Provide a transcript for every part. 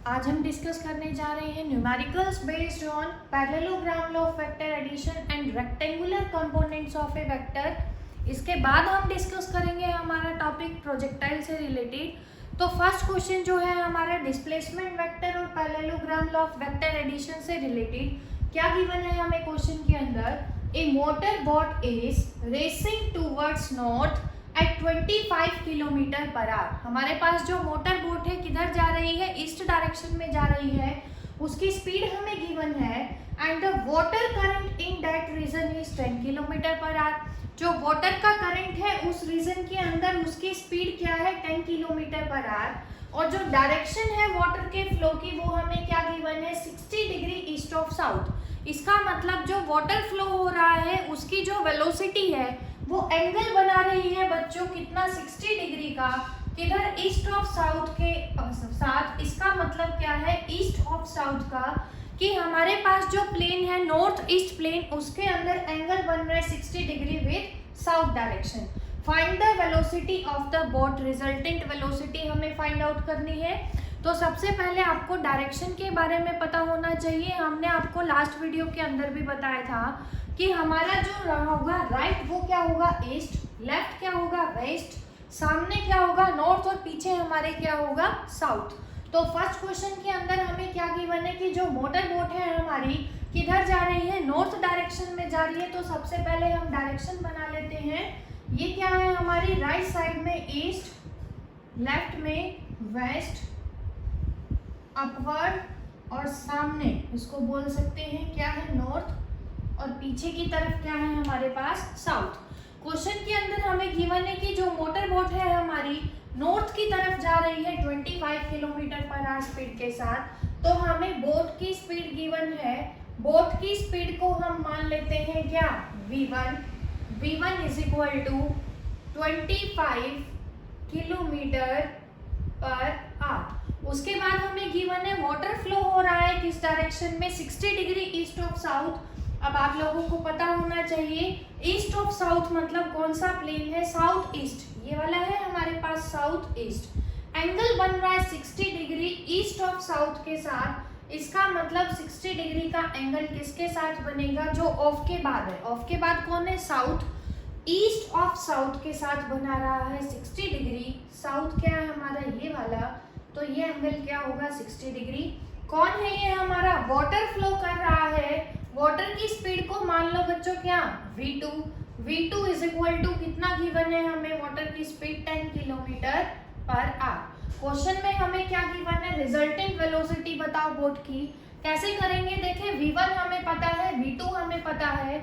आज हम डिस्कस करने जा रहे हैं numericals based on parallelogram law of vector addition and rectangular components of a vector. इसके बाद हम डिस्कस करेंगे हमारा टॉपिक प्रोजेक्टाइल से रिलेटेड। तो फर्स्ट क्वेश्चन जो है हमारा डिस्प्लेसमेंट वेक्टर और parallelogram law of vector addition से रिलेटेड क्या गिवन है हमें क्वेश्चन के अंदर। A motor boat is racing towards north at 25 kilometre per hour. हमारे पास जो मोटर बोट है किधर जा रही है, ईस्ट डायरेक्शन में जा रही है। उसकी स्पीड हमें गिवन है and the water current in that region is 10 kilometre per hour. जो वाटर का करंट है उस रीजन के अंदर उसकी स्पीड क्या है, 10 किलोमीटर पर आवर। और जो डायरेक्शन है वाटर के फ्लो की वो हमें क्या गिवन है, 60 डिग्री ईस्ट ऑफ साउथ। इसका मतलब जो वाटर फ्लो हो रहा है उसकी जो वेलोसिटी है वो एंगल बना रही है बच्चों कितना, 60 डिग्री का, किधर ईस्ट ऑफ साउथ के साथ। इसका मतलब क्या है, ईस्ट ऑफ साउथ का, कि हमारे पास जो प्लेन है नॉर्थ ईस्ट प्लेन उसके अंदर एंगल बन रहा है 60 degree with south direction. Find the velocity of the boat, resultant velocity हमें फाइंड आउट करनी है। तो सबसे पहले आपको डायरेक्शन के बारे में पता होना चाहिए। हमने आपको लास्ट वीडियो के अंदर भी बताया था कि हमारा जो होगा राइट वो क्या होगा ईस्ट, लेफ्ट क्या होगा वेस्ट, सामने क्या होगा नॉर्थ और पीछे हमारे क्या होगा साउथ। तो फर्स्ट क्वेश्चन के अंदर हमें क्या गिवन है कि जो मोटर बोट है हमारी किधर जा रही है, नॉर्थ डायरेक्शन में जा रही है। तो सबसे पहले हम डायरेक्शन बना लेते हैं। ये क्या है हमारी राइट साइड में ईस्ट, लेफ्ट में वेस्ट, अपवर्ड और सामने इसको बोल सकते हैं क्या है नॉर्थ और पीछे की तरफ क्या है हमारे पास साउथ। क्वेश्चन के अंदर हमें गिवन है कि जो मोटर बोट है हमारी नॉर्थ की तरफ जा रही है 25 किलोमीटर पर आवर स्पीड के साथ। तो हमें बोट की स्पीड गिवन है, बोट की स्पीड को हम मान लेते हैं क्या, v1 is equal to 25 kilometre per hour. उसके बाद हमें गिवन है वाटर फ्लो हो रहा है किस डायरेक्शन में, 60 डिग्री ईस्ट ऑफ साउथ। अब आप लोगों को पता होना चाहिए ईस्ट ऑफ साउथ मतलब कौन सा प्लेन है, साउथ ईस्ट, ये वाला है हमारे पास साउथ ईस्ट। एंगल बन रहा है 60 डिग्री ईस्ट ऑफ साउथ के साथ। इसका मतलब 60 डिग्री का एंगल किसके साथ बनेगा, जो ऑफ के बाद है। ऑफ के बाद कौन है, साउथ। ईस्ट ऑफ साउथ के साथ बना रहा है 60 डिग्री। साउथ क्या है हमारा ये वाला, तो ये एंगल क्या होगा 60 डिग्री। कौन है ये हमारा, वाटर फ्लो कर रहा है। वाटर की स्पीड को मान लो बच्चों क्या, v2 इज इक्वल टू कितना गिवन है हमें, वाटर की speed 10 kilometre per our. Question में हमें क्या गिवन है, रिजल्टेंट वेलोसिटी बताओ बोट की। कैसे करेंगे, देखिए v1 हमें पता है, v2 हमें पता है,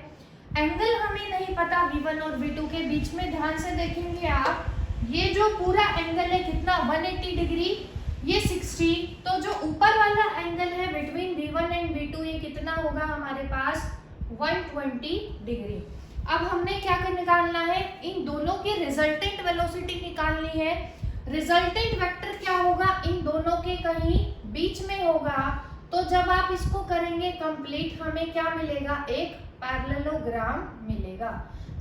एंगल हमें नहीं पता v1 और v2 के बीच में। ध्यान से देखेंगे आप, ये जो पूरा एंगल है कितना 180 डिग्री, ये 60। तो जो ऊपर वाला एंगल है बिटवीन v1 एंड v2 ये कितना होगा हमारे पास 120 डिग्री। अब हमने क्या निकालना है, इन दोनों की रिजल्टेंट वेलोसिटी निकालनी है। रिजल्टेंट वेक्टर क्या होगा, इन दोनों के कहीं बीच में होगा। तो जब आप इसको करेंगे कंप्लीट हमें क्या मिलेगा, एक पैरेललोग्राम मिलेगा।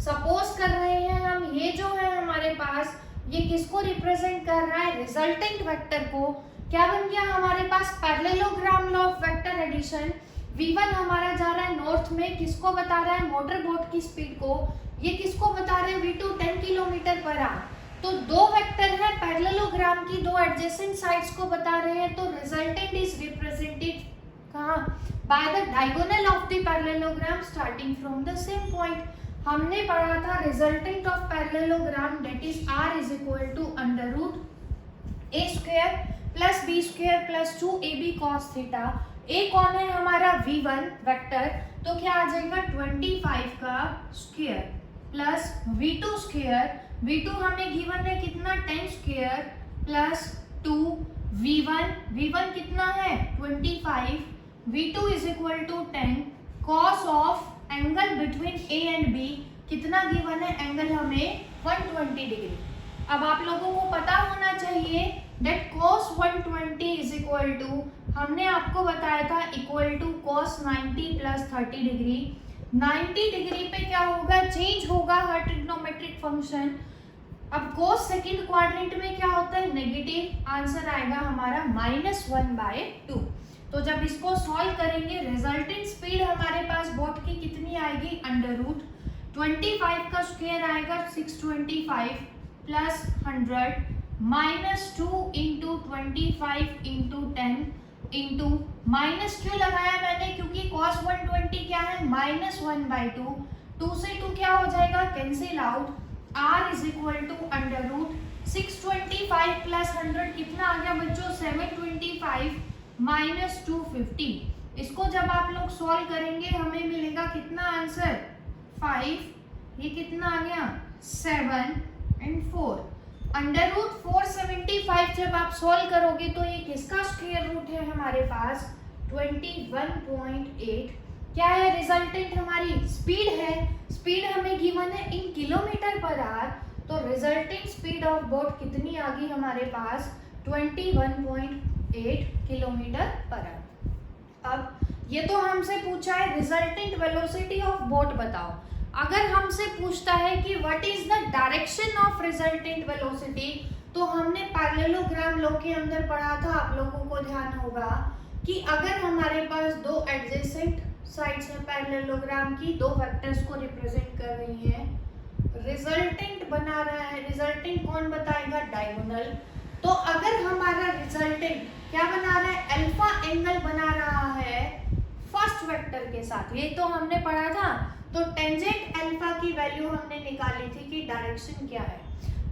सपोज कर रहे हैं हम, ये जो है हमारे पास ये किसको रिप्रेजेंट कर रहा है, रिजल्टेंट वेक्टर को। क्या बन गया हमारे पास, parallelogram law of vector addition. v1 हमारा जा रहा है नॉर्थ में, किसको बता रहा है, मोटर बोट की स्पीड को। ये किसको बता रहे हैं, v2 10 किलोमीटर पर आवर। तो दो वेक्टर है पैरेललोग्राम की, दो एडजेसेंट साइड्स को बता रहे हैं। तो रिजल्टेंट इज रिप्रेजेंटेड कहाँ, by the diagonal of the parallelogram starting from the same point. हमने पढ़ा था resultant of parallelogram that is r is equal to under root a square plus b square plus 2ab cos theta. a कौन है हमारा, v1 vector, तो क्या आ जाएगा 25 का square plus v2 square, v2 हमें गिवन है कितना 10 स्क्वायर प्लस 2 v1 कितना है 25, v2 is equal to 10 cos of angle between a and b कितना गिवन है, एंगल हमें 120 डिग्री। अब आप लोगों को पता होना चाहिए that cos 120 is equal to, हमने आपको बताया था equal to cos 90 plus 30 degree. 90 degree पे क्या होगा, चेंज होगा हर ट्रिग्नोमेट्रिक फंक्शन। अब कोस सेकंड क्वाड्रेंट में क्या होता है, नेगेटिव, आंसर आएगा हमारा -1/2। तो जब इसको सॉल्व करेंगे रिजल्टेंट स्पीड हमारे पास बोट की कितनी आएगी, √25 का स्क्वायर आएगा 625 plus 100 -2 into 25 into 10 into minus क्यों लगाया मैंने, क्योंकि cos 120 क्या है, -1/2, 2 से 2 क्या हो जाएगा, cancel out, r is equal to √625 plus 100 कितना आ गया बच्चों, 725 माइनस 250। इसको जब आप लोग सॉल्व करेंगे हमें मिलेगा कितना आंसर, 5, ये कितना आ गया 7 और 4, √475 जब आप सॉल्व करोगे तो ये किसका स्क्वायर रूट है हमारे पास, 21.8। क्या है रिजल्टेंट, हमारी स्पीड है, स्पीड हमें गिवन है इन किलोमीटर पर आवर, तो रिजल्टेंट स्पीड ऑफ बोट कितनी आ गई हमारे पास, 21.8 किलोमीटर पर आवर। अब ये तो हमसे पूछा है रिजल्टेंट वेलोसिटी ऑफ बोट बताओ। अगर हमसे पूछता है कि what is the direction of resultant velocity, तो हमने पैरेललोग्राम लॉ के अंदर पढ़ा था, आप लोगों को ध्यान होगा कि अगर हमारे पास दो एडजेसेंट साइड्स हैं पैरेललोग्राम की, दो वेक्टर्स को रिप्रेजेंट कर रही हैं, रिजल्टेंट बना रहा है, रिजल्टेंट कौन बताएगा, डायगोनल। तो अगर हमारा रिजल्टेंट क्या बना रहा है, अल्फा एंगल बना रहा है फर्स्ट वेक्टर के साथ, ये तो हमने पढ़ा था। तो टेंजेंट अल्फा की वैल्यू हमने निकाली थी कि डायरेक्शन क्या है,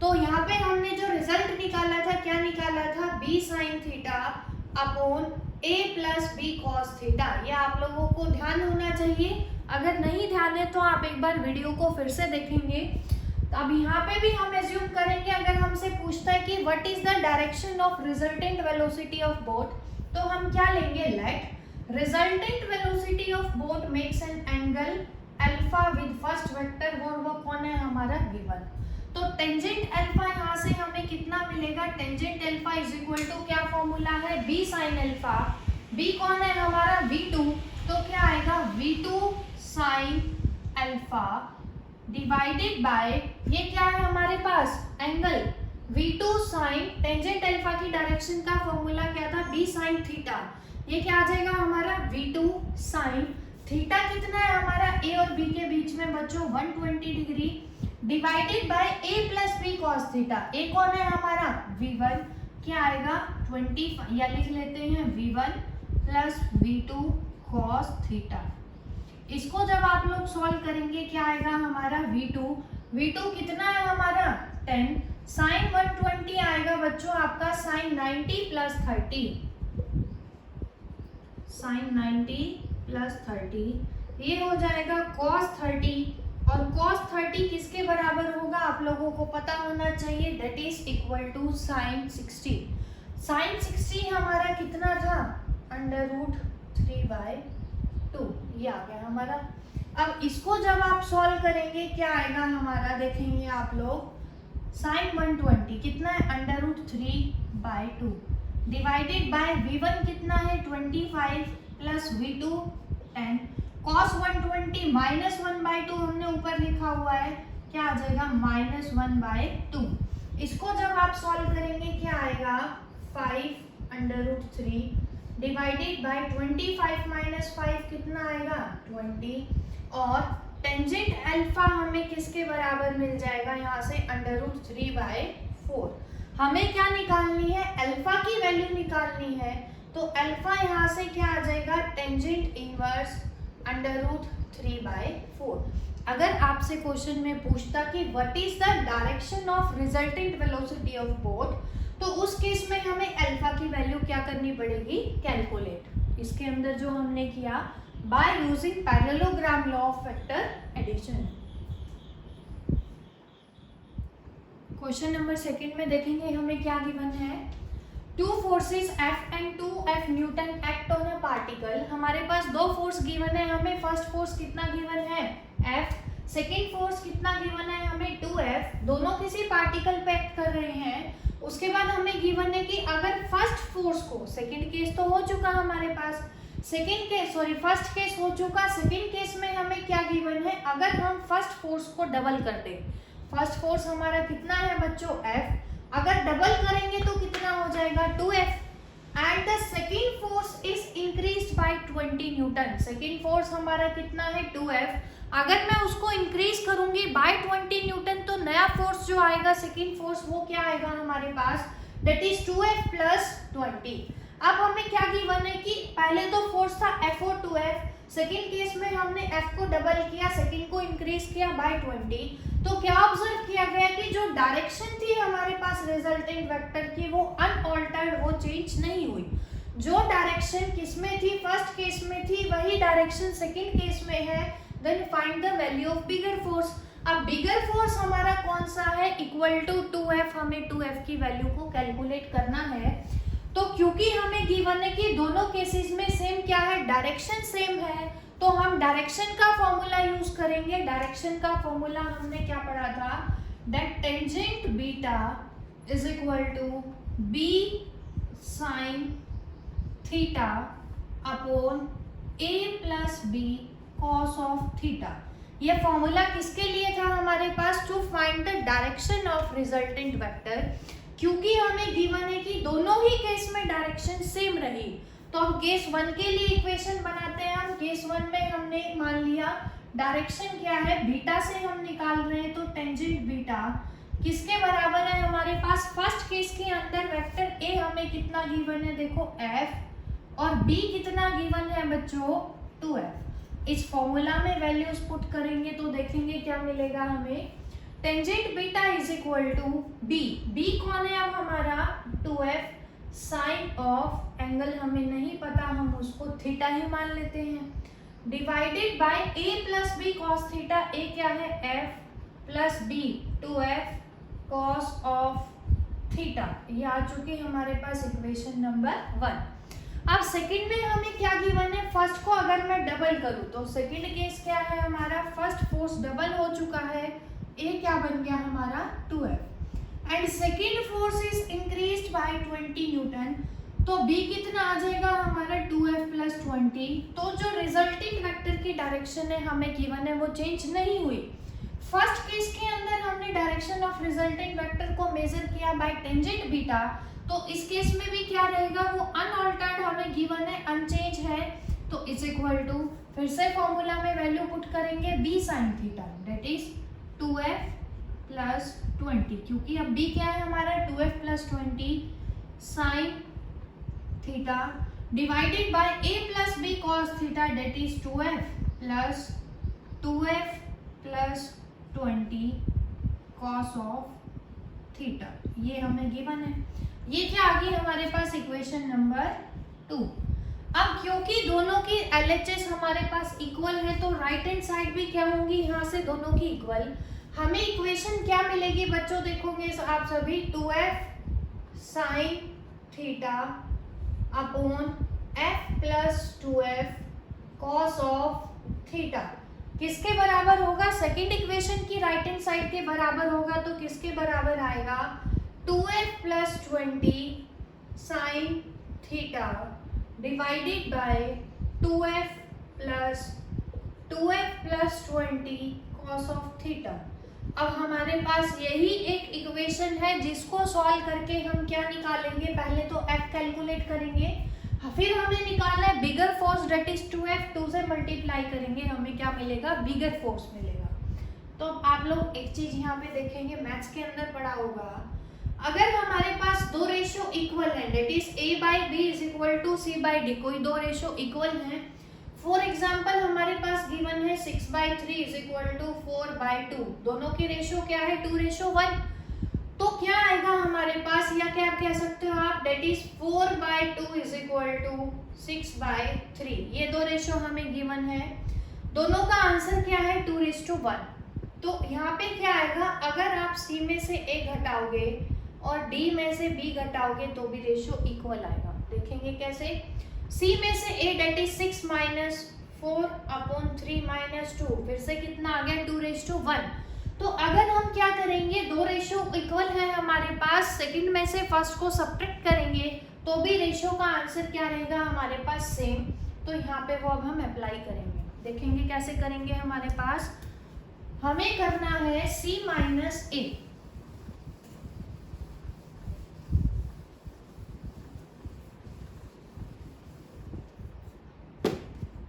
तो यहाँ पे हमने जो रिजल्ट निकाला था, क्या निकाला था, b sin theta upon a plus b cos theta. ये आप लोगों को ध्यान होना चाहिए, अगर नहीं ध्यान है तो आप एक बार वीडियो को फिर से देखेंगे। तो अब यहाँ पे भी हम एज्यूम करेंगे, अगर हमसे पूछता है कि what is the direction of resultant velocity of boat, तो हम क्या लेंगे, let resultant velocity of boat makes an angle alpha with first vector, वो कौन है हमारा, v1। तो टेंजेंट अल्फा यहाँ से हमें कितना मिलेगा, tangent alpha is equal to क्या फॉर्मूला है, b sin अल्फा, b कौन है हमारा, v2, तो क्या आएगा v2 sin alpha divided by, ये क्या है हमारे पास, angle v2 sin, tangent alpha की डायरेक्शन का फॉर्मूला क्या था, b sin थीटा, ये क्या आ जाएगा हमारा v2 sin थीटा कितना है हमारा a और b के बीच में बच्चों 120 degree, divided by a plus b cos theta, a कौन है हमारा v1, क्या आएगा 25, या लिख लेते हैं v1 plus v2 cos theta. इसको जब आप लोग सॉल्व करेंगे क्या आएगा हमारा v2 कितना है हमारा 10, sin 120 आएगा बच्चों आपका sin 90 प्लस 30, sin 90 प्लस 30, ये हो जाएगा cos 30, और cos 30 किसके बराबर होगा आप लोगों को पता होना चाहिए, that is equal to sin 60। sin 60 हमारा कितना था, √3/2, ये आ गया हमारा। अब इसको जब आप सॉल्व करेंगे क्या आएगा हमारा, देखेंगे आप लोग, sin 120 कितना है, √3/2 डिवाइडेड बाय v1 कितना है 25 प्लस v2 10, cos 120 -1/2 हमने ऊपर लिखा हुआ है, क्या आ जाएगा -1/2। इसको जब आप सॉल्व करेंगे क्या आएगा 5√3 डिवाइडेड बाय 25 माइनस 5 कितना आएगा 20, और टेंजेंट अल्फा हमें किसके बराबर मिल जाएगा यहाँ से √3/4। हमें क्या निकालनी है, अल्फा की वैल्यू निकालनी है, तो अल्फा यहाँ से क्या आ जाएगा, टेंजेंट इनवर्स √3/4। अगर आपसे क्वेश्चन में पूछता कि what is the direction of resultant velocity of boat, तो उस केस में हमें अल्फा की वैल्यू क्या करनी पड़ेगी, कैलकुलेट। इसके अंदर जो हमने किया by using parallelogram law of vector addition. Question number second में देखेंगे हमें क्या गिवन है, two forces F and 2F newton act on a particle. हमारे पास दो फोर्स गिवन है, हमें फर्स्ट फोर्स कितना गिवन है F, सेकेंड फोर्स कितना गिवन है हमें 2F, दोनों किसी पार्टिकल पे एक्ट कर रहे हैं। उसके बाद हमें गिवन है कि अगर फर्स्ट फोर्स को, सेकेंड केस तो हो चुका हमारे पास, फर्स्ट केस हो चुका, सेकेंड केस में हमें क्या गिवन है, अगर हम फर्स्ट फोर्स को डबल कर दें, फर्स्ट फोर्स हमारा कितना है बच्चों F, अगर डबल करेंगे तो कितना हो जाएगा 2F, and the second force is increased by 20 Newton. Second force हमारा कितना है 2F, अगर मैं उसको इंक्रीज करूंगी बाय 20 न्यूटन तो नया फोर्स जो आएगा सेकेंड फोर्स वो क्या आएगा हमारे पास, दैट इज 2F प्लस 20। अब हमें क्या गिवन है कि पहले तो फोर्स था F और 2F, सेकेंड केस में हमने F को डबल किया, सेकेंड को इंक्रीज किया बाय 20, तो क्या ऑब्जर्व किया गया कि जो डायरेक्शन थी हमारे पास रिजल्टेंट वेक्टर की वो अनऑल्टर्ड, वो चेंज नहीं हुई। जो डायरेक्शन किसमें थी, फर्स्ट केस में थी, वही डायरेक्शन सेकेंड केस में है। Then find the value of bigger force. अब बिगर फोर्स हमारा कौन सा है, इक्वल टू 2F, हमें 2F की वैल्यू को कैलकुलेट करना है। तो क्योंकि हमें गिवन है कि दोनों केसेस में सेम क्या है, डायरेक्शन सेम है, तो हम डायरेक्शन का फॉर्मूला यूज करेंगे। डायरेक्शन का फॉर्मूला हमने क्या पढ़ा था, that tangent beta is equal to b sine theta upon a plus B cos of theta. ये फॉर्मूला किसके लिए था हमारे पास, to find the direction of resultant vector. क्योंकि हमें गिवन है कि दोनों ही केस में डायरेक्शन सेम रही, तो हम केस 1 के लिए इक्वेशन बनाते हैं। हम केस 1 में हमने मान लिया डायरेक्शन क्या है, बीटा से हम निकाल रहे हैं, तो टेंजेंट बीटा किसके बराबर है हमारे पास, फर्स्ट केस के अंदर वेक्टर ए हमें कितना गिवन है, देखो F, और B कितना गिवन है बच्चों 2F। इस फॉर्मूला में वैल्यूज पुट करेंगे तो देखेंगे क्या मिलेगा हमें, tangent beta is equal to B कौन है अब हमारा 2F, साइन ऑफ एंगल हमें नहीं पता, हम उसको थीटा ही मान लेते हैं, divided by a plus B cos theta. a क्या है F plus b 2F cos of theta. ये आ चुकी हमारे पास इक्वेशन नंबर 1। अब सेकंड में हमें क्या गिवन है, फर्स्ट को अगर मैं डबल करूं तो सेकंड केस क्या है हमारा, फर्स्ट फोर्स डबल हो चुका है, a क्या बन गया हमारा 2F, and second force is increased by 20 Newton, तो b कितना आ जाएगा हमारा 2F प्लस 20। तो जो रिजल्टिंग वेक्टर की डायरेक्शन है हमें गिवन है वो चेंज नहीं हुई। फर्स्ट केस के अंदर हमने डायरेक्शन ऑफ रिजल्टिंग वेक्टर को मेजर किया बाय टेंजेंट बीटा, तो इस केस में भी क्या रहेगा, वो अनऑल्टर्ड हमें गिवन है, अनचेंज है, तो इज इक्वल टू, फिर से फॉर्मूला में वैल्यू पुट करेंगे b sin theta, that is 2F plus 20, क्योंकि अब b क्या है हमारा 2F plus 20 sine theta, divided by a plus b cos theta, that is 2F plus 2F plus 20 cos of theta. ये हमें given है। ये क्या आ गई हमारे पास इक्वेशन नंबर 2। अब क्योंकि दोनों की LHS हमारे पास इक्वल है तो राइट हैंड साइड भी क्या होंगी, यहाँ से दोनों की इक्वल। हमें इक्वेशन क्या मिलेगी बच्चों, देखोगे आप सभी 2F sine theta upon F plus 2F cos of theta किसके बराबर होगा, सेकेंड इक्वेशन की राइट हैंड साइड के बराबर होगा, तो किसके बराबर आएगा 2F plus 20 sine theta divided by 2F plus 20 cos of theta. अब हमारे पास यही एक इक्वेशन है जिसको सॉल्व करके हम क्या निकालेंगे, पहले तो F कैलकुलेट करेंगे, फिर हमें निकालना है बिगर फोर्स, डेट इज 2F, 2 से मल्टीप्लाई करेंगे, हमें क्या मिलेगा, बिगर फोर्स मिलेगा। तो आप लोग एक चीज यहाँ पे देखेंगे, मैथ्स के अंदर पढ़ा होगा, अगर हमारे पास दो रेशियो इक्वल है, that is A by B is equal to C by D, कोई दो रेशियो इक्वल है, फॉर एग्जाम्पल हमारे पास गिवन है 6/3 इज इक्वल टू 4/2, दोनों की रेशियो क्या है 2:1, तो क्या आएगा हमारे पास, या क्या कह सकते हो आप, that is 4/2 is equal to 6/3। ये दो रेशियो हमें गिवन है, दोनों का आंसर क्या है 2:1। तो यहाँ पे क्या आएगा, अगर आप C में से A घटाओगे और D में से B घटाओगे तो भी रेशियो इक्वल आएगा। देखेंगे कैसे, C में से A that is 6 minus 4/3 minus 2, फिर से कितना आ गया 2:1। तो अगर हम क्या करेंगे, दो रेशियो इक्वल है हमारे पास, सेकंड में से फर्स्ट को सब्ट्रैक्ट करेंगे तो भी रेशियो का आंसर क्या रहेगा हमारे पास सेम। तो यहाँ पे वो अब हम अप्लाई करेंगे, देखेंगे कैसे करेंगे। हमारे पास हमें करना है C माइनस A।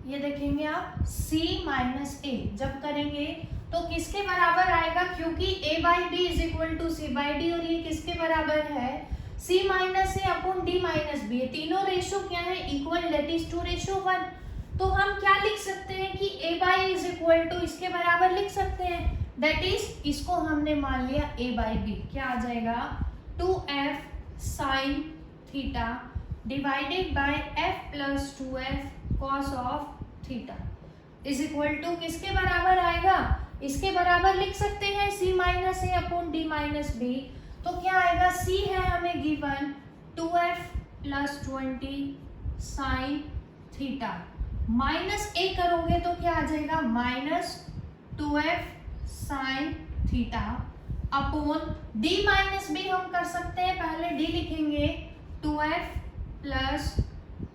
ये देखेंगे आप C माइनस A जब करेंगे तो किसके बराबर आएगा, क्योंकि A by B is equal to C by D, और ये किसके बराबर है, C minus A upon D minus B. तीनों रेशो क्या है, इक्वल, दैट इज 2:1। तो हम क्या लिख सकते हैं कि A by is equal to इसके बराबर लिख सकते हैं, दैट इज इसको हमने मान लिया A बाई बी। क्या आ जाएगा, 2f sine theta divided by f plus 2f cos of theta is equal to किसके बराबर आएगा, इसके बराबर लिख सकते हैं C minus A upon D minus B. तो क्या आएगा, C है हमें given 2f plus 20 sine theta, minus A करोगे तो क्या आ जाएगा, minus 2f sine theta upon D minus B. हम कर सकते हैं, पहले D लिखेंगे 2f plus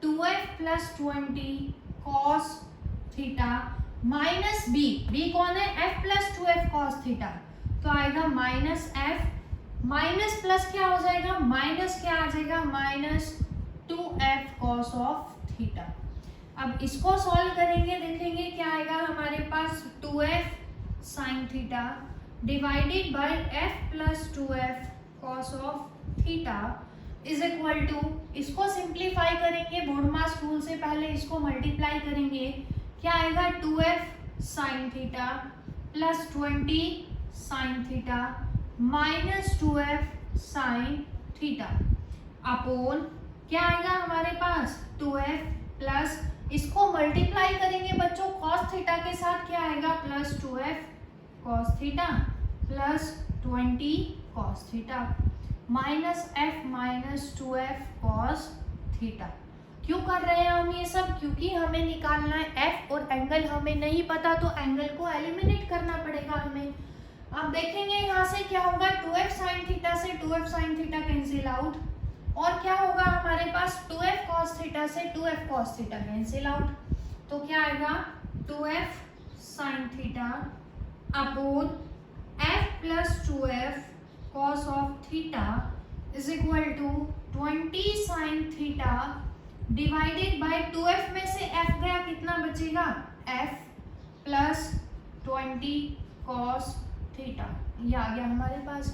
20 cos theta minus B कौन है, f plus 2f cos theta. तो आएगा माइनस f, माइनस प्लस क्या हो जाएगा, माइनस क्या आ जाएगा, minus 2f cos of theta. अब इसको सॉल्व करेंगे, देखेंगे क्या आएगा हमारे पास, 2f sine theta divided by f plus 2f cos of theta is equal to, इसको सिंप्लीफाई करेंगे बोर्डमा स्कूल से, पहले इसको मल्टीप्लाई करेंगे, क्या आएगा, 2f sine theta plus 20 sine theta minus 2f sine theta upon क्या आएगा हमारे पास, 2f प्लस, इसको मल्टीप्लाई करेंगे बच्चों कॉस थीटा के साथ, क्या आएगा, plus 2f cos theta plus 20 cos theta minus f minus 2f cos theta. क्यों कर रहे हैं हम ये सब, क्योंकि हमें निकालना है f और एंगल हमें नहीं पता, तो एंगल को एलिमिनेट करना पड़ेगा हमें। अब देखेंगे यहाँ से क्या होगा, 2f साइन थीटा से 2f sine theta cancel out, और क्या होगा हमारे पास, 2f कॉस थीटा से 2f cos theta cancel out. तो क्या आएगा, 2f sine theta upon f plus 2f cos of theta is equal to 20 sine theta divided by 2f में से f गया, कितना बचेगा, f प्लस 20 कॉस थीटा, ये आ गया हमारे पास।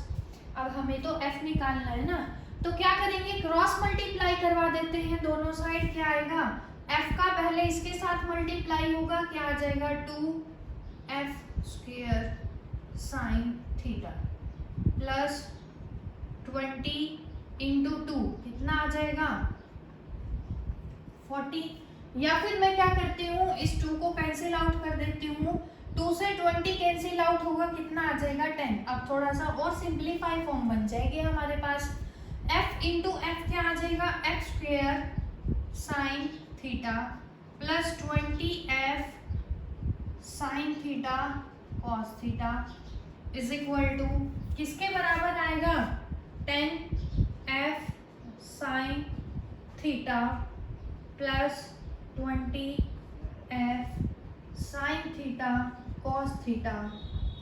अब हमें तो f निकालना है ना, तो क्या करेंगे, क्रॉस मल्टीप्लाई करवा देते हैं दोनों साइड। क्या आएगा, f का पहले इसके साथ मल्टीप्लाई होगा, क्या आ जाएगा, 2f square sine theta plus 20 into 2 कितना आ जाएगा, 40। या फिर मैं क्या करती हूँ, इस 2 को कैंसिल आउट कर देती हूँ, 2 से 20 कैंसिल आउट होगा, कितना आ जाएगा, 10। अब थोड़ा सा और सिंप्लीफाई फॉर्म बन जाएगी हमारे पास, f इंटू एफ क्या आ जाएगा, f square sine theta plus 20f sine theta cos theta is equal to किसके बराबर आएगा, 10f sine theta plus 20f sine theta cos theta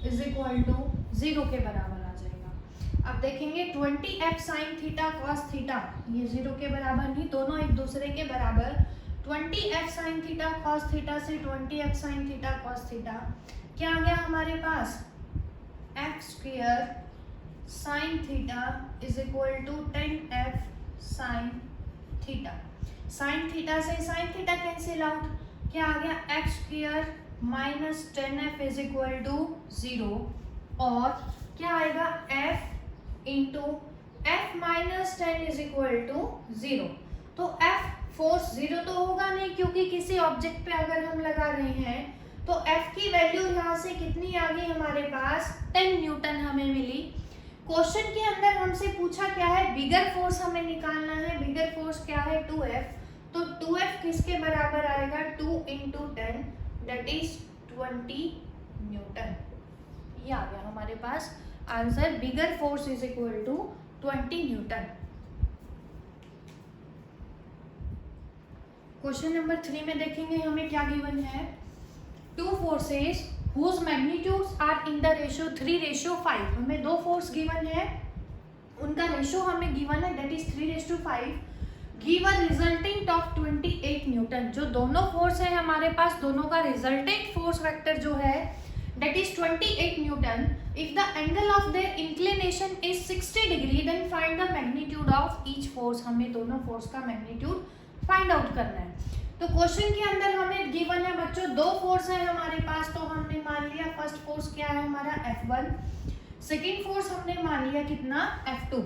is equal to 0 के बराबर आ जाएगा। अब देखेंगे 20f sine theta cos theta, ये 0 के बराबर नहीं, दोनों एक दूसरे के बराबर। 20f sine theta cos theta से 20f sine theta cos theta क्या आ गया हमारे पास, f square sine theta is equal to 10f sine theta. Sine theta से साइन थीटा कैंसिल आउट, क्या आ गया, f square minus 10f is equal to 0, और क्या आएगा, f into f minus 10 is equal to 0। तो f फोर्स 0 तो होगा नहीं, क्योंकि किसी ऑब्जेक्ट पे अगर हम लगा रहे हैं तो f की वैल्यू यहाँ से कितनी आ गई हमारे पास, 10 न्यूटन हमें मिली। क्वेश्चन के अंदर हमसे पूछा क्या है, बिगर फोर्स हमें निकालना है। बिगर फोर्स क्या है, 2f। तो 2f किसके बराबर आएगा, 2 इंटू 10 दैट इज 20 न्यूटन। ये आ गया हमारे पास answer, bigger force is equal to 20 newton. Question number 3 में देखेंगे हमें क्या गिवन है, 2 forces whose magnitudes are in the ratio 3:5। हमें दो फोर्स गिवन है, उनका रेशियो हमें गिवन है, that is 3:5। Give a resultant of 28 Newton. जो दोनों फोर्स है हमारे पास, दोनों का रिजल्टेंट फोर्स वेक्टर जो है that is 28 newton. If the angle of their inclination is 60 degree then find the magnitude of each force. हमें दोनों फोर्स का मैग्नीट्यूड फाइंड आउट करना है। तो क्वेश्चन के अंदर हमें गिवन है बच्चों दो फोर्स है हमारे पास, तो हमने मान लिया फर्स्ट फोर्स क्या है हमारा F1, सेकेंड फोर्स हमने मान लिया कितना F2।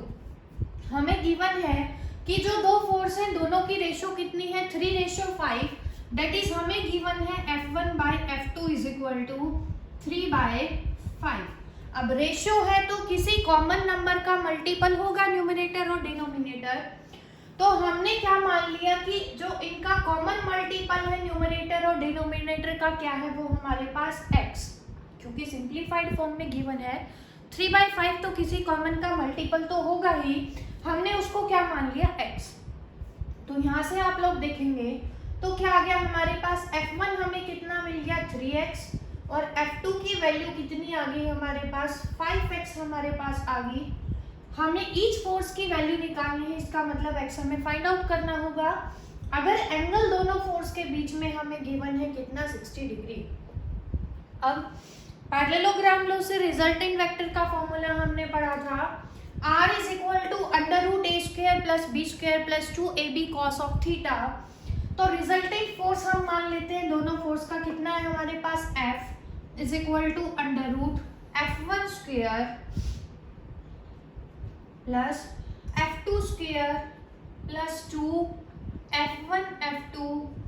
हमें गिवन है कि जो दो फोर्स हैं दोनों की रेशियो कितनी है 3:5, दैट इज हमें गिवन है F1/F2 इज इक्वल टू 3/5। अब रेशियो है तो किसी कॉमन नंबर का मल्टीपल होगा न्यूमरेटर और डिनोमिनेटर। तो हमने क्या मान लिया कि जो इनका कॉमन मल्टीपल है न्यूमरेटर और डिनोमिनेटर का क्या है वो हमारे पास x, क्योंकि सिंप्लीफाइड फॉर्म में गिवन है 3/5 तो किसी कॉमन का मल्टीपल तो होगा ही, हमने उसको क्या मान लिया x। तो यहाँ से आप लोग देखेंगे तो क्या आ गया हमारे पास F1 हमें कितना मिल गया 3x और F2 की वैल्यू कितनी आ गई हमारे पास 5x हमारे पास आ गई। हमें ईच फोर्स की वैल्यू निकालनी है, इसका मतलब x हमें फाइंड आउट करना होगा। अगर एंगल दोनों फोर्स के बीच में हमें गिवन है कितना 60 डिग्री। अब पैरेललोग्राम लॉ से रिजल्टेंट वेक्टर का फॉर्मूला हमने पढ़ा था r is equal to √a² + b² + 2ab cos of theta. तो रिजल्टेंट फोर्स हम मान लेते हैं दोनों फोर्स का कितना है हमारे पास F is equal to √F1² plus F2² plus 2 F1 F2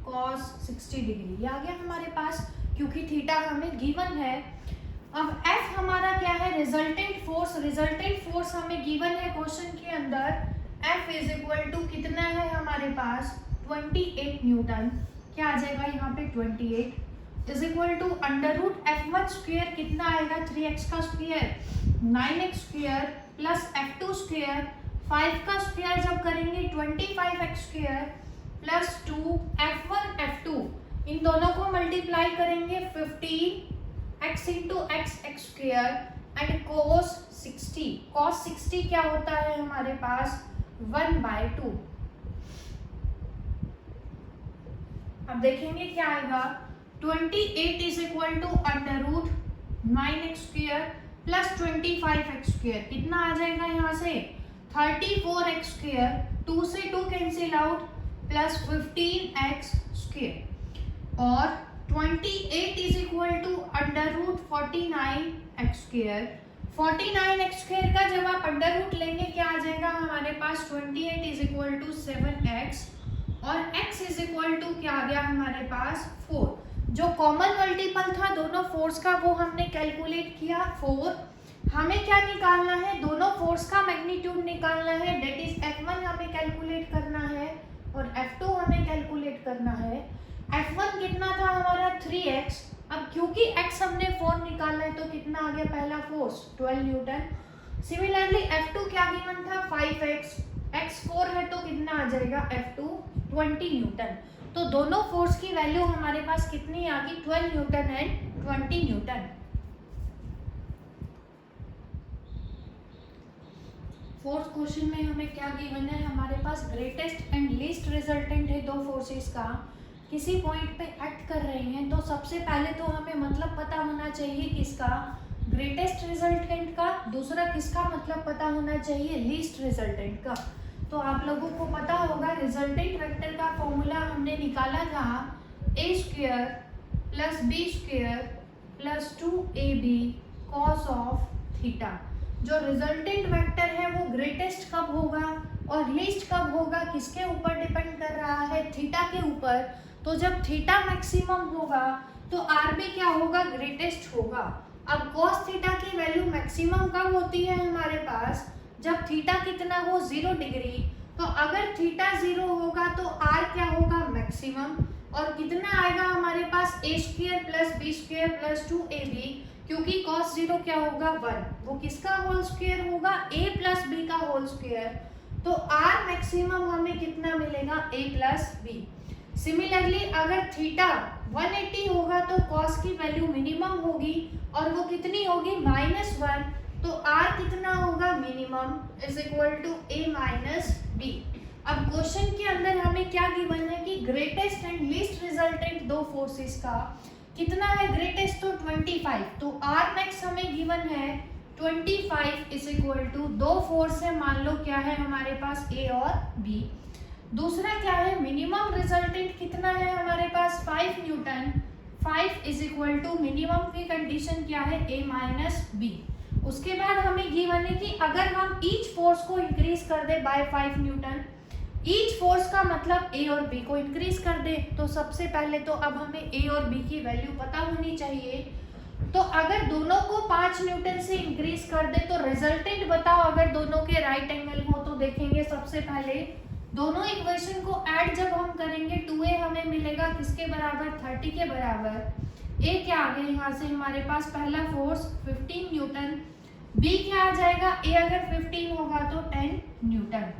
cos 60 degree. ये आ गया हमारे पास क्योंकि थीटा हमें गिवन है। अब F हमारा क्या है रिजल्टेंट फोर्स। रिजल्टेंट फोर्स हमें गिवन है क्वेश्चन के अंदर F इज इक्वल टू कितना है हमारे पास 28 न्यूटन। क्या आ जाएगा यहाँ पे 28 इज इक्वल टू √F1² कितना आएगा 3x का स्क्वायर 9x² प्लस F2² 5 का स्क्वायर जब करेंगे 25x² प्लस 2 F1 F2 इन दोनों को मल्टीप्लाई करेंगे 15x into x² and cos 60 क्या होता है हमारे पास 1/2। अब देखेंगे क्या आएगा 28 is equal to √9x² plus 25x² कितना आ जाएगा यहाँ से 34x², 2 से 2 कैंसिल आउट प्लस 15x² और 28 is equal to √49x²। 49x² का जब आप अंडर रूट लेंगे क्या आ जाएगा हमारे पास 28 इज इक्वल टू 7x और x इज इक्वल टू क्या आ गया हमारे पास 4। जो कॉमन मल्टीपल था दोनों फोर्स का वो हमने कैलकुलेट किया 4। हमें क्या निकालना है दोनों फोर्स का मैग्नीट्यूड निकालना है, दैट इज F1 हमें कैलकुलेट करना है और F2 हमें कैलकुलेट करना है। F1 कितना था हमारा 3x। अब क्योंकि x हमने 4 निकालना है तो कितना आ गया पहला फोर्स 12 न्यूटन। सिमिलरली F2 क्या गिवन था 5x, x 4 है तो कितना आ जाएगा F2 20 न्यूटन। तो दोनों फोर्स की वैल्यू हमारे पास कितनी आ गई 12 Newton and 20 Newton. Fourth question में हमें क्या गिवन है हमारे पास ग्रेटेस्ट एंड लीस्ट रिजल्टेंट है दो फोर्सेस का, किसी पॉइंट पे एक्ट कर रहे हैं। तो सबसे पहले तो हमें मतलब पता होना चाहिए किसका ग्रेटेस्ट रिजल्टेंट का, दूसरा किसका मतलब पता होना चाहिए लीस्ट रिजल्टेंट का। तो आप लोगों को पता होगा रिजल्टेंट वेक्टर का फॉर्मूला हमने निकाला था a² plus b² plus 2ab cos of theta. जो रिजल्टेंट वेक्टर है वो ग्रेटेस्ट कब होगा और लीस्ट कब होगा किसके ऊपर डिपेंड कर रहा है थीटा के ऊपर। तो जब थीटा मैक्सिमम होगा तो आर भी क्या होगा ग्रेटेस्ट होगा। अब cos थीटा की वैल्यू मैक्सिमम कब होती है हमारे पास जब थीटा कितना हो 0 डिग्री। तो अगर थीटा 0 होगा तो आर क्या होगा मैक्सिमम और कितना आएगा हमारे पास a² plus b² plus 2ab क्योंकि cos 0 क्या होगा 1, वो किसका होल स्क्वायर होगा a प्लस b का होल स्क्वायर। तो r मैक्सिमम हमें कितना मिलेगा a प्लस b। सिमिलरली अगर थीटा 180 होगा तो कॉस की वैल्यू मिनिमम होगी और वो कितनी होगी -1, तो r कितना होगा minimum is equal to a minus b। अब क्वेश्चन के अंदर हमें क्या गिवन है कि ग्रेटेस्ट एंड लीस्ट रिजल्टेंट दो फोर्सेस का कितना है, ग्रेटेस्ट तो 25, तो r मैक्स हमें गिवन है 25 इज इक्वल टू दो फोर्स है, मान लो क्या है हमारे पास a और b। दूसरा क्या है, मिनिमम रिजल्टेंट कितना है हमारे पास 5 newton, 5 is equal to minimum की कंडीशन क्या है a माइनस बी। उसके बाद हमें गिवन है कि अगर हम ईच फोर्स को इंक्रीज कर दे बाय 5 न्यूटन, ईच फोर्स का मतलब a और b को इंक्रीज कर दे, तो सबसे पहले तो अब हमें a और b की वैल्यू पता होनी चाहिए। तो अगर दोनों को 5 न्यूटन से इंक्रीज कर दे तो रिजल्टेंट बताओ, अगर दोनों के राइट एंगल हो तो देखेंगे सबसे पहले दोनों इक्वेशन को ऐड जब हम करेंगे 2a हमें मिलेगा किसके बराबर, 30 के बराबर। a क्या आ गया यहाँ से हमारे पास, पहला फोर्स 15 न्यूटन, b क्या आ जाएगा, a अगर 15 होगा तो 10 न्यूटन।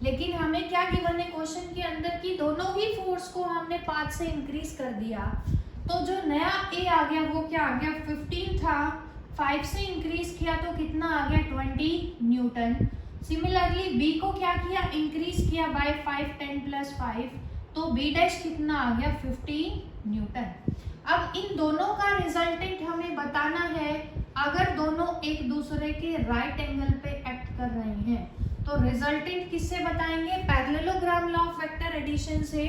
लेकिन हमें क्या गिवन है क्वेश्चन के अंदर कि दोनों ही फोर्स को हमने 5 से इंक्रीज कर दिया, तो जो नया a आ गया वो क्या आ गया, 15 था, 5 से इंक्रीज किया तो कितना आ गया 20 न्यूटन। सिमिलरली b को क्या किया, इंक्रीज किया बाय 5, 10 प्लस 5, तो b डैश कितना आ गया 15 न्यूटन। अब इन दोनों का रिजल्टेंट हमें बताना है अगर दोनों एक दूसरे के राइट एंगल पे एक्ट कर रहे हैं, तो रिजल्टेंट किससे बताएंगे, parallelogram law of vector addition से।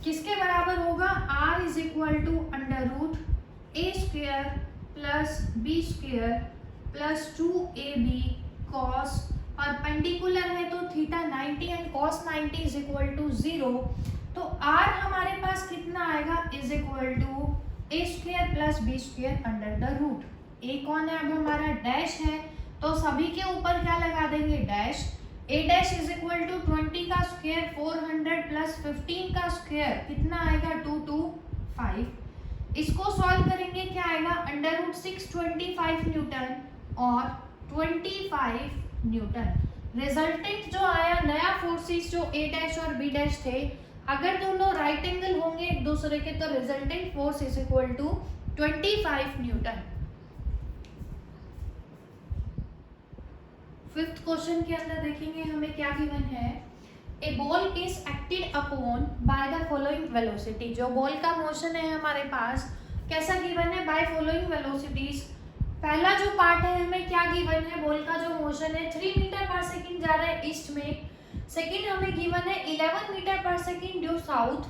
किसके बराबर होगा, r is equal to under root a square plus b square plus 2ab cos, perpendicular है तो theta 90 and cos 90 is equal to 0, तो r हमारे पास कितना आएगा is equal to a square plus b square under the root. a कौन है, अब हमारा डैश है तो सभी के ऊपर क्या लगा देंगे dash, a dash is equal to 20 का स्क्वायर 400 प्लस 15 का स्क्वायर कितना आएगा 225। इसको सॉल्व करेंगे क्या आएगा, अंडर रूट 625 न्यूटन और 25 न्यूटन। रिजल्टेंट जो आया नया फोर्सेस जो a डैश और b डैश थे, अगर दोनों राइट एंगल होंगे एक दूसरे के तो resultant force is equal to 25 newton. Fifth question के अंदर देखेंगे हमें क्या गिवन है, a ball is acted upon by the following velocity. जो बॉल का मोशन है हमारे पास कैसा गिवन है, बाय फॉलोइंग वेलोसिटीज। पहला जो पार्ट है हमें क्या गिवन है, बॉल का जो मोशन है 3 मीटर पर सेकंड जा रहा है ईस्ट में। सेकंड हमें गिवन है 11 metre per second due south.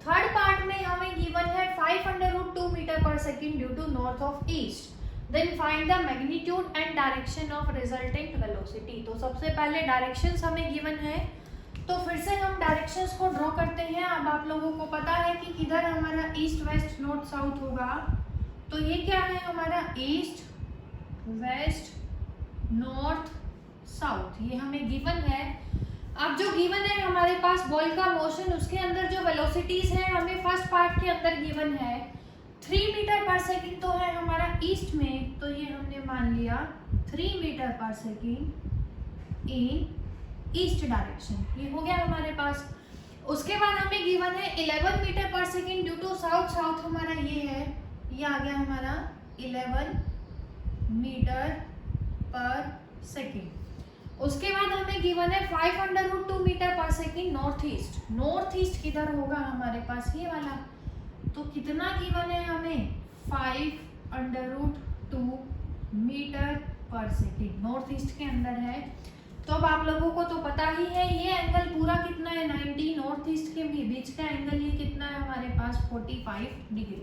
Third part में हमें गिवन है 5/2 metre per second due to north of east. Then find the magnitude and direction of resultant velocity. तो सबसे पहले डायरेक्शंस हमें गिवन है, तो फिर से हम डायरेक्शंस को ड्रॉ करते हैं। अब आप लोगों को पता है कि किधर हमारा ईस्ट वेस्ट नॉर्थ साउथ होगा, तो ये क्या है हमारा ईस्ट वेस्ट नॉर्थ साउथ, ये हमें गिवन है। अब जो गिवन है हमारे पास बॉल का मोशन, उसके अंदर जो वेलोसिटीज है हमें फर्स्ट पार्ट के अंदर गिवन है 3 मीटर पर सेकंड तो है हमारा ईस्ट में, तो ये हमने मान लिया 3 metre per second in east direction, ये हो गया हमारे पास। उसके बाद हमें गिवन है 11 metre per second due to south, south हमारा ये है, ये आ गया हमारा 11 मीटर पर सेकंड। उसके बाद हमें गिवन है 5/2 metre per second north east. North east किधर होगा हमारे पास, ये वाला, तो कितना गिवन है हमें 5/2 metre per second north east के अंदर है। तो अब आप लोगों को तो पता ही है ये एंगल पूरा कितना है 90, नॉर्थ ईस्ट के बीच का एंगल ये कितना है हमारे पास 45 डिग्री।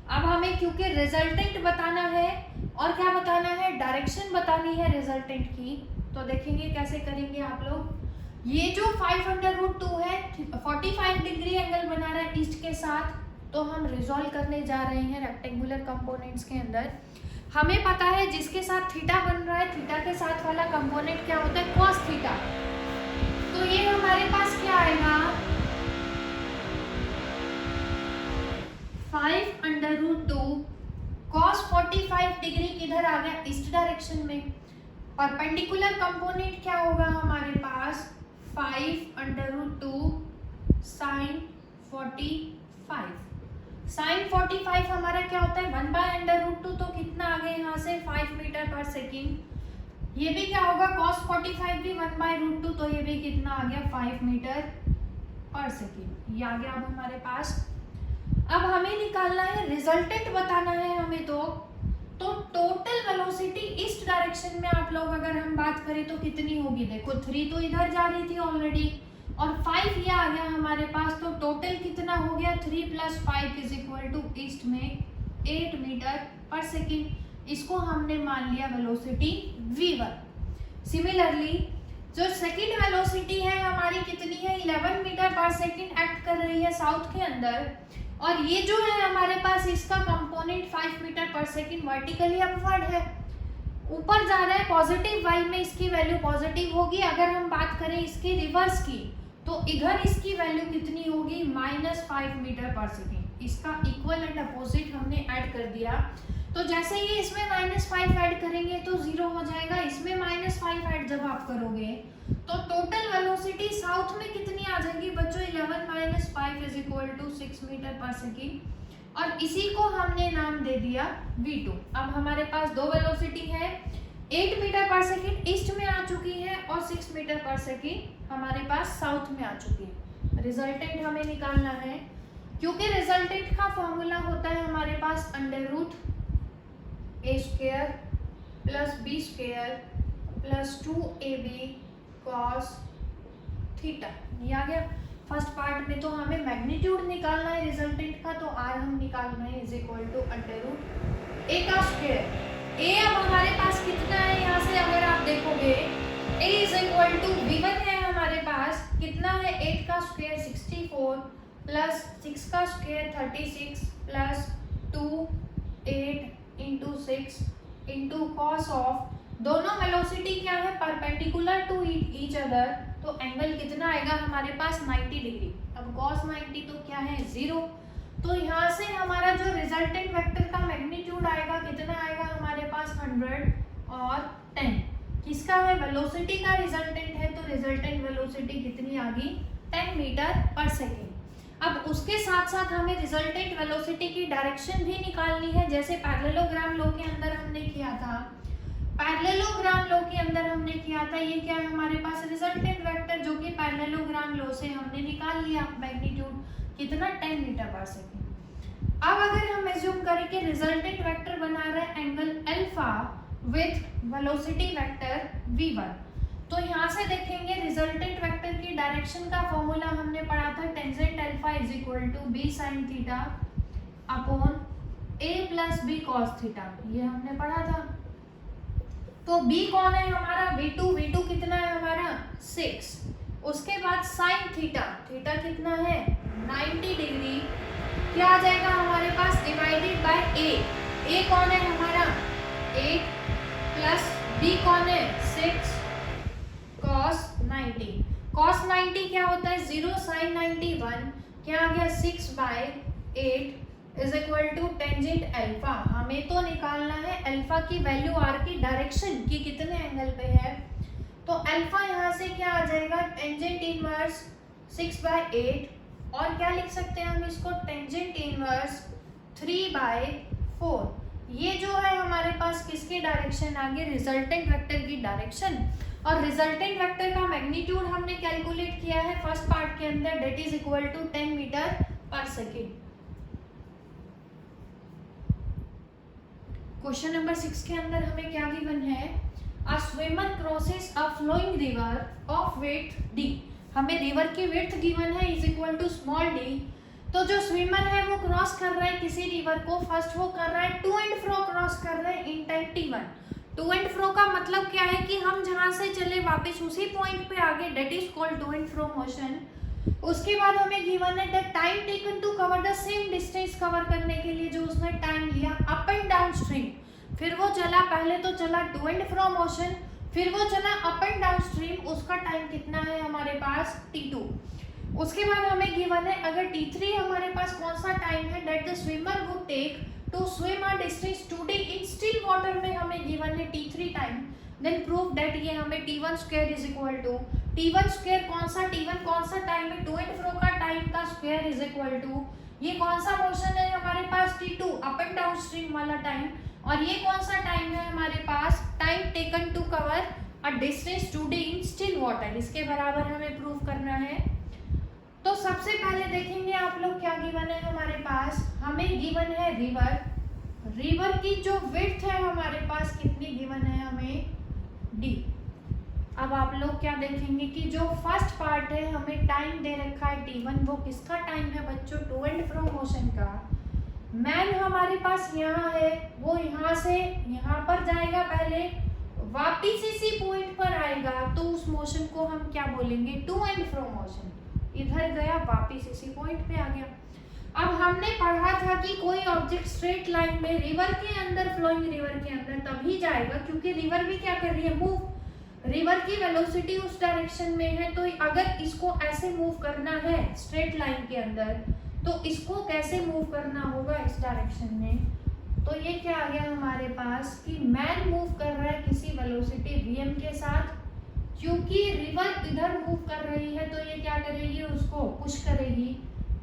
अब हमें क्योंकि रिजल्टेंट बताना है और क्या बताना है, डायरेक्शन बतानी है रिजल्टेंट की, तो देखेंगे कैसे करेंगे आप लोग। ये जो 5/2 है 45 डिग्री एंगल बना रहा है ईस्ट के साथ, तो हम रिजॉल्व करने जा रहे हैं रेक्टेंगुलर कंपोनेंट्स के अंदर। हमें पता है जिसके साथ थीटा बन रहा है, थीटा के साथ वाला कंपोनेंट क्या होता है cos थीटा, तो ये हमारे पास क्या आएगा 5/2 cos 45 डिग्री किधर आ गया ईस्ट डायरेक्शन में। परपेंडिकुलर कंपोनेंट क्या होगा हमारे पास 5/2 sin 45 5। साइन 45 हमारा क्या होता है 1/√2, तो कितना आ गया यहाँ से 5 मीटर पर सेकेंड। ये भी क्या होगा cos 45 भी 1/√2, तो ये भी कितना आ गया 5 मीटर पर सेकेंड। ये आ गया अब हमारे पास। अब हमें निकालना है रिजल्टेंट, बताना है हमें। तो टोटल वेलोसिटी इस डायरेक्शन में आप लोग अगर हम बात करें तो कितनी होगी, देखो 3 तो इधर जा रही थी ऑलरेडी और 5 ये आ गया हमारे पास, तो टोटल कितना हो गया 3 + 5 = ईस्ट में 8 मीटर पर सेकेंड। इसको हमने मान लिया वेलोसिटी v1। सिमिलरली जो सेकेंड वेलोसिटी है हमारी कितनी है 11 मीटर पर सेकेंड एक्ट कर रही है साउथ के अंदर, और ये जो है हमारे पास इसका component 5 metre per second vertically upward है, ऊपर जा रहा है पॉजिटिव y में, इसकी वैल्यू पॉजिटिव होगी। अगर हम बात करें इसके रिवर्स की तो इधर इसकी वैल्यू कितनी होगी -5 मीटर पर सेकेंड। इसका इक्वल एंड अपोजिट हमने ऐड कर दिया, तो जैसे ही इसमें -5 ऐड करेंगे तो 0 हो जाएगा, इसमें -5 ऐड जब आप करोगे तो टोटल वेलोसिटी साउथ में कितनी आ जाएगी बच्चों 11 - 5 = 6 मीटर पर सेकेंड, और इसी को हमने नाम दे दिया v2। अब हमारे पास दो वेलोसिटी है, 8 मीटर पर सेकेंड ईस्ट में आ चुकी है और 6 मीटर पर सेकेंड हमारे पास साउथ में आ चुकी है। रिजल्टेंट हमें निकालना है, क्योंकि रिजल्टेंट का फॉर्मूला होता है हमारे पास √a² + b² + 2ab cos theta. ये आ गया। फर्स्ट पार्ट में तो हमें मैग्नीट्यूड निकालना है रिजल्टेंट का, तो r हम निकालना है =√a²। a अब हमारे पास कितना है यहाँ से अगर आप देखोगे a v1 है हमारे पास, कितना है 8² 64 + 6² 36 + 2 8 × 6 × cos ऑफ, दोनों वेलोसिटी क्या है परपेंडिकुलर टू ईच अदर, तो एंगल कितना आएगा हमारे पास 90 डिग्री। अब cos 90 तो क्या है 0, तो यहाँ से हमारा जो रिजल्टेंट वेक्टर का मैग्नीट्यूड आएगा कितना आएगा हमारे पास 100 और 10। किसका है वेलोसिटी का रिजल्टेंट है, तो रिजल्टेंट वेलोसिटी कितनी आ गई 10 मीटर पर सेकेंड। अब उसके साथ साथ हमें रिजल्टेंट वेलोसिटी की डायरेक्शन भी निकालनी है, जैसे पैरेललोग्राम लॉ के अंदर हमने किया था। पैरेललोग्राम लॉ के अंदर हमने किया था, ये क्या है हमारे पास रिजल्टेंट वेक्टर, जो कि पैरेललोग्राम लॉ से हमने निकाल लिया मैग्नीट्यूड कितना 10 मीटर पर सेकेंड। अब अगर हम एज्यूम करें कि रिजल्टेंट वेक्टर बना रहा है angle alpha with velocity vector v1, तो यहाँ से देखेंगे रिजल्टेंट वेक्टर की डायरेक्शन का फॉर्मूला हमने पढ़ा था tangent alpha = b sin theta upon a + b cos theta, ये हमने पढ़ा था। तो b कौन है हमारा v2 कितना है हमारा 6, उसके बाद sin थीटा कितना है 90 डिग्री, क्या आ जाएगा हमारे पास डिवाइडेड बाय a कौन है हमारा 8 प्लस b कौन है 6 cos 90 क्या होता है 0 sin 90 1, क्या आ गया 6/8 = टेंजेंट अल्फा। हमें तो निकालना है अल्फा की वैल्यू r की डायरेक्शन की कितने एंगल पे है, तो अल्फा यहाँ से क्या आ जाएगा टेंजेंट इनवर्स 6/8, और क्या लिख सकते हैं हम इसको टेंजेंट इनवर्स 3/4। ये जो है हमारे पास किसकी डायरेक्शन आ गई रिजल्टेंट वेक्टर की डायरेक्शन, और रिजल्टेंट वेक्टर का मैग्नीट्यूड हमने कैलकुलेट किया है फर्स्ट पार्ट के अंदर, that is equal to 10 metre per second. Question number 6 के अंदर हमें क्या गिवन है, a swimmer crosses a flowing river of width d। हमें रिवर की विड्थ गिवन है is equal to small d, तो जो स्विमर है वो क्रॉस कर रहा है किसी रिवर को, फर्स्ट वो कर रहा है टू एंड फ्रो क्रॉस कर रहा है in time t1। To and fro का मतलब क्या है कि हम जहां से चले वापस उसी पॉइंट पे आगे, that is called to and fro motion. उसके बाद हमें गिवन है the time taken to cover the same distance, cover करने के लिए जो उसने टाइम लिया अप एंड डाउन स्ट्रीम, फिर वो चला, पहले तो चला टू एंड फ्रो मोशन, फिर वो चला अप एंड डाउन स्ट्रीम, उसका टाइम कितना है हमारे पास t2। उसके बाद हमें गिवन है अगर t3 हमारे पास कौन सा टाइम है that the swimmer would take to swim a distance 2d in still water में हमें गिवन है t3 time, then prove that ये हमें t1² is equal to t1² कौन सा t1 कौन सा टाइम है टू एंड फ्रो का टाइम का स्क्वायर इज इक्वल टू ये कौन सा मोशन है हमारे पास, T2 up and down stream वाला टाइम, और ये कौन सा टाइम है हमारे पास, time taken to cover a distance 2D in still water. इसके बराबर हमें प्रूव करना है। तो सबसे पहले देखेंगे आप लोग क्या गिवन है हमारे पास, हमें गिवन है रिवर की जो विड्थ है हमारे पास कितनी गिवन है हमें, D। अब आप लोग क्या देखेंगे कि जो फर्स्ट पार्ट है हमें टाइम दे रखा है T1, वो किसका टाइम है बच्चों, टू एंड फ्रो मोशन का। मैन हमारे पास यहाँ है, वो यहाँ से यहाँ पर जाएगा, पहले वापिस इसी पॉइंट पर आएगा, तो उस मोशन को हम क्या बोलेंगे, टू एंड फ्रो मोशन। इधर गया वापिस इसी पॉइंट पे आ गया। अब हमने पढ़ा था कि कोई ऑब्जेक्ट स्ट्रेट लाइन में रिवर के अंदर, फ्लोइंग रिवर के अंदर तभी जाएगा क्योंकि रिवर भी क्या कर रही है, मूव। रिवर की वेलोसिटी उस डायरेक्शन में है, तो अगर इसको ऐसे मूव करना है स्ट्रेट लाइन के अंदर, तो इसको कैसे मूव करना होगा इस डायरेक्शन में। तो ये क्या आ गया हमारे पास कि मैन मूव कर रहा है किसी वेलोसिटी vm के साथ, क्योंकि रिवर इधर मूव कर रही है, तो ये क्या करेगी, उसको पुश करेगी,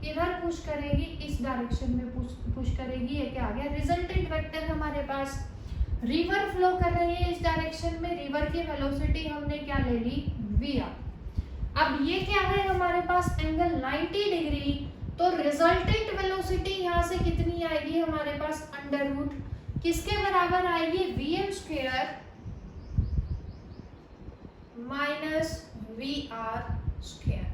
किधर पुश करेगी, इस डायरेक्शन में पुश करेगी। ये क्या आ गया, रिजल्टेंट वेक्टर हमारे पास। रिवर फ्लो कर रही है इस डायरेक्शन में, रिवर की वेलोसिटी हमने क्या ले ली, vr। अब ये क्या है हमारे पास, एंगल 90 डिग्री, तो रिजल्टेंट वेलोसिटी यहाँ से कितनी आएगी हमारे पास, अंडर रूट किसके बराबर आएगी, vm square minus vr square.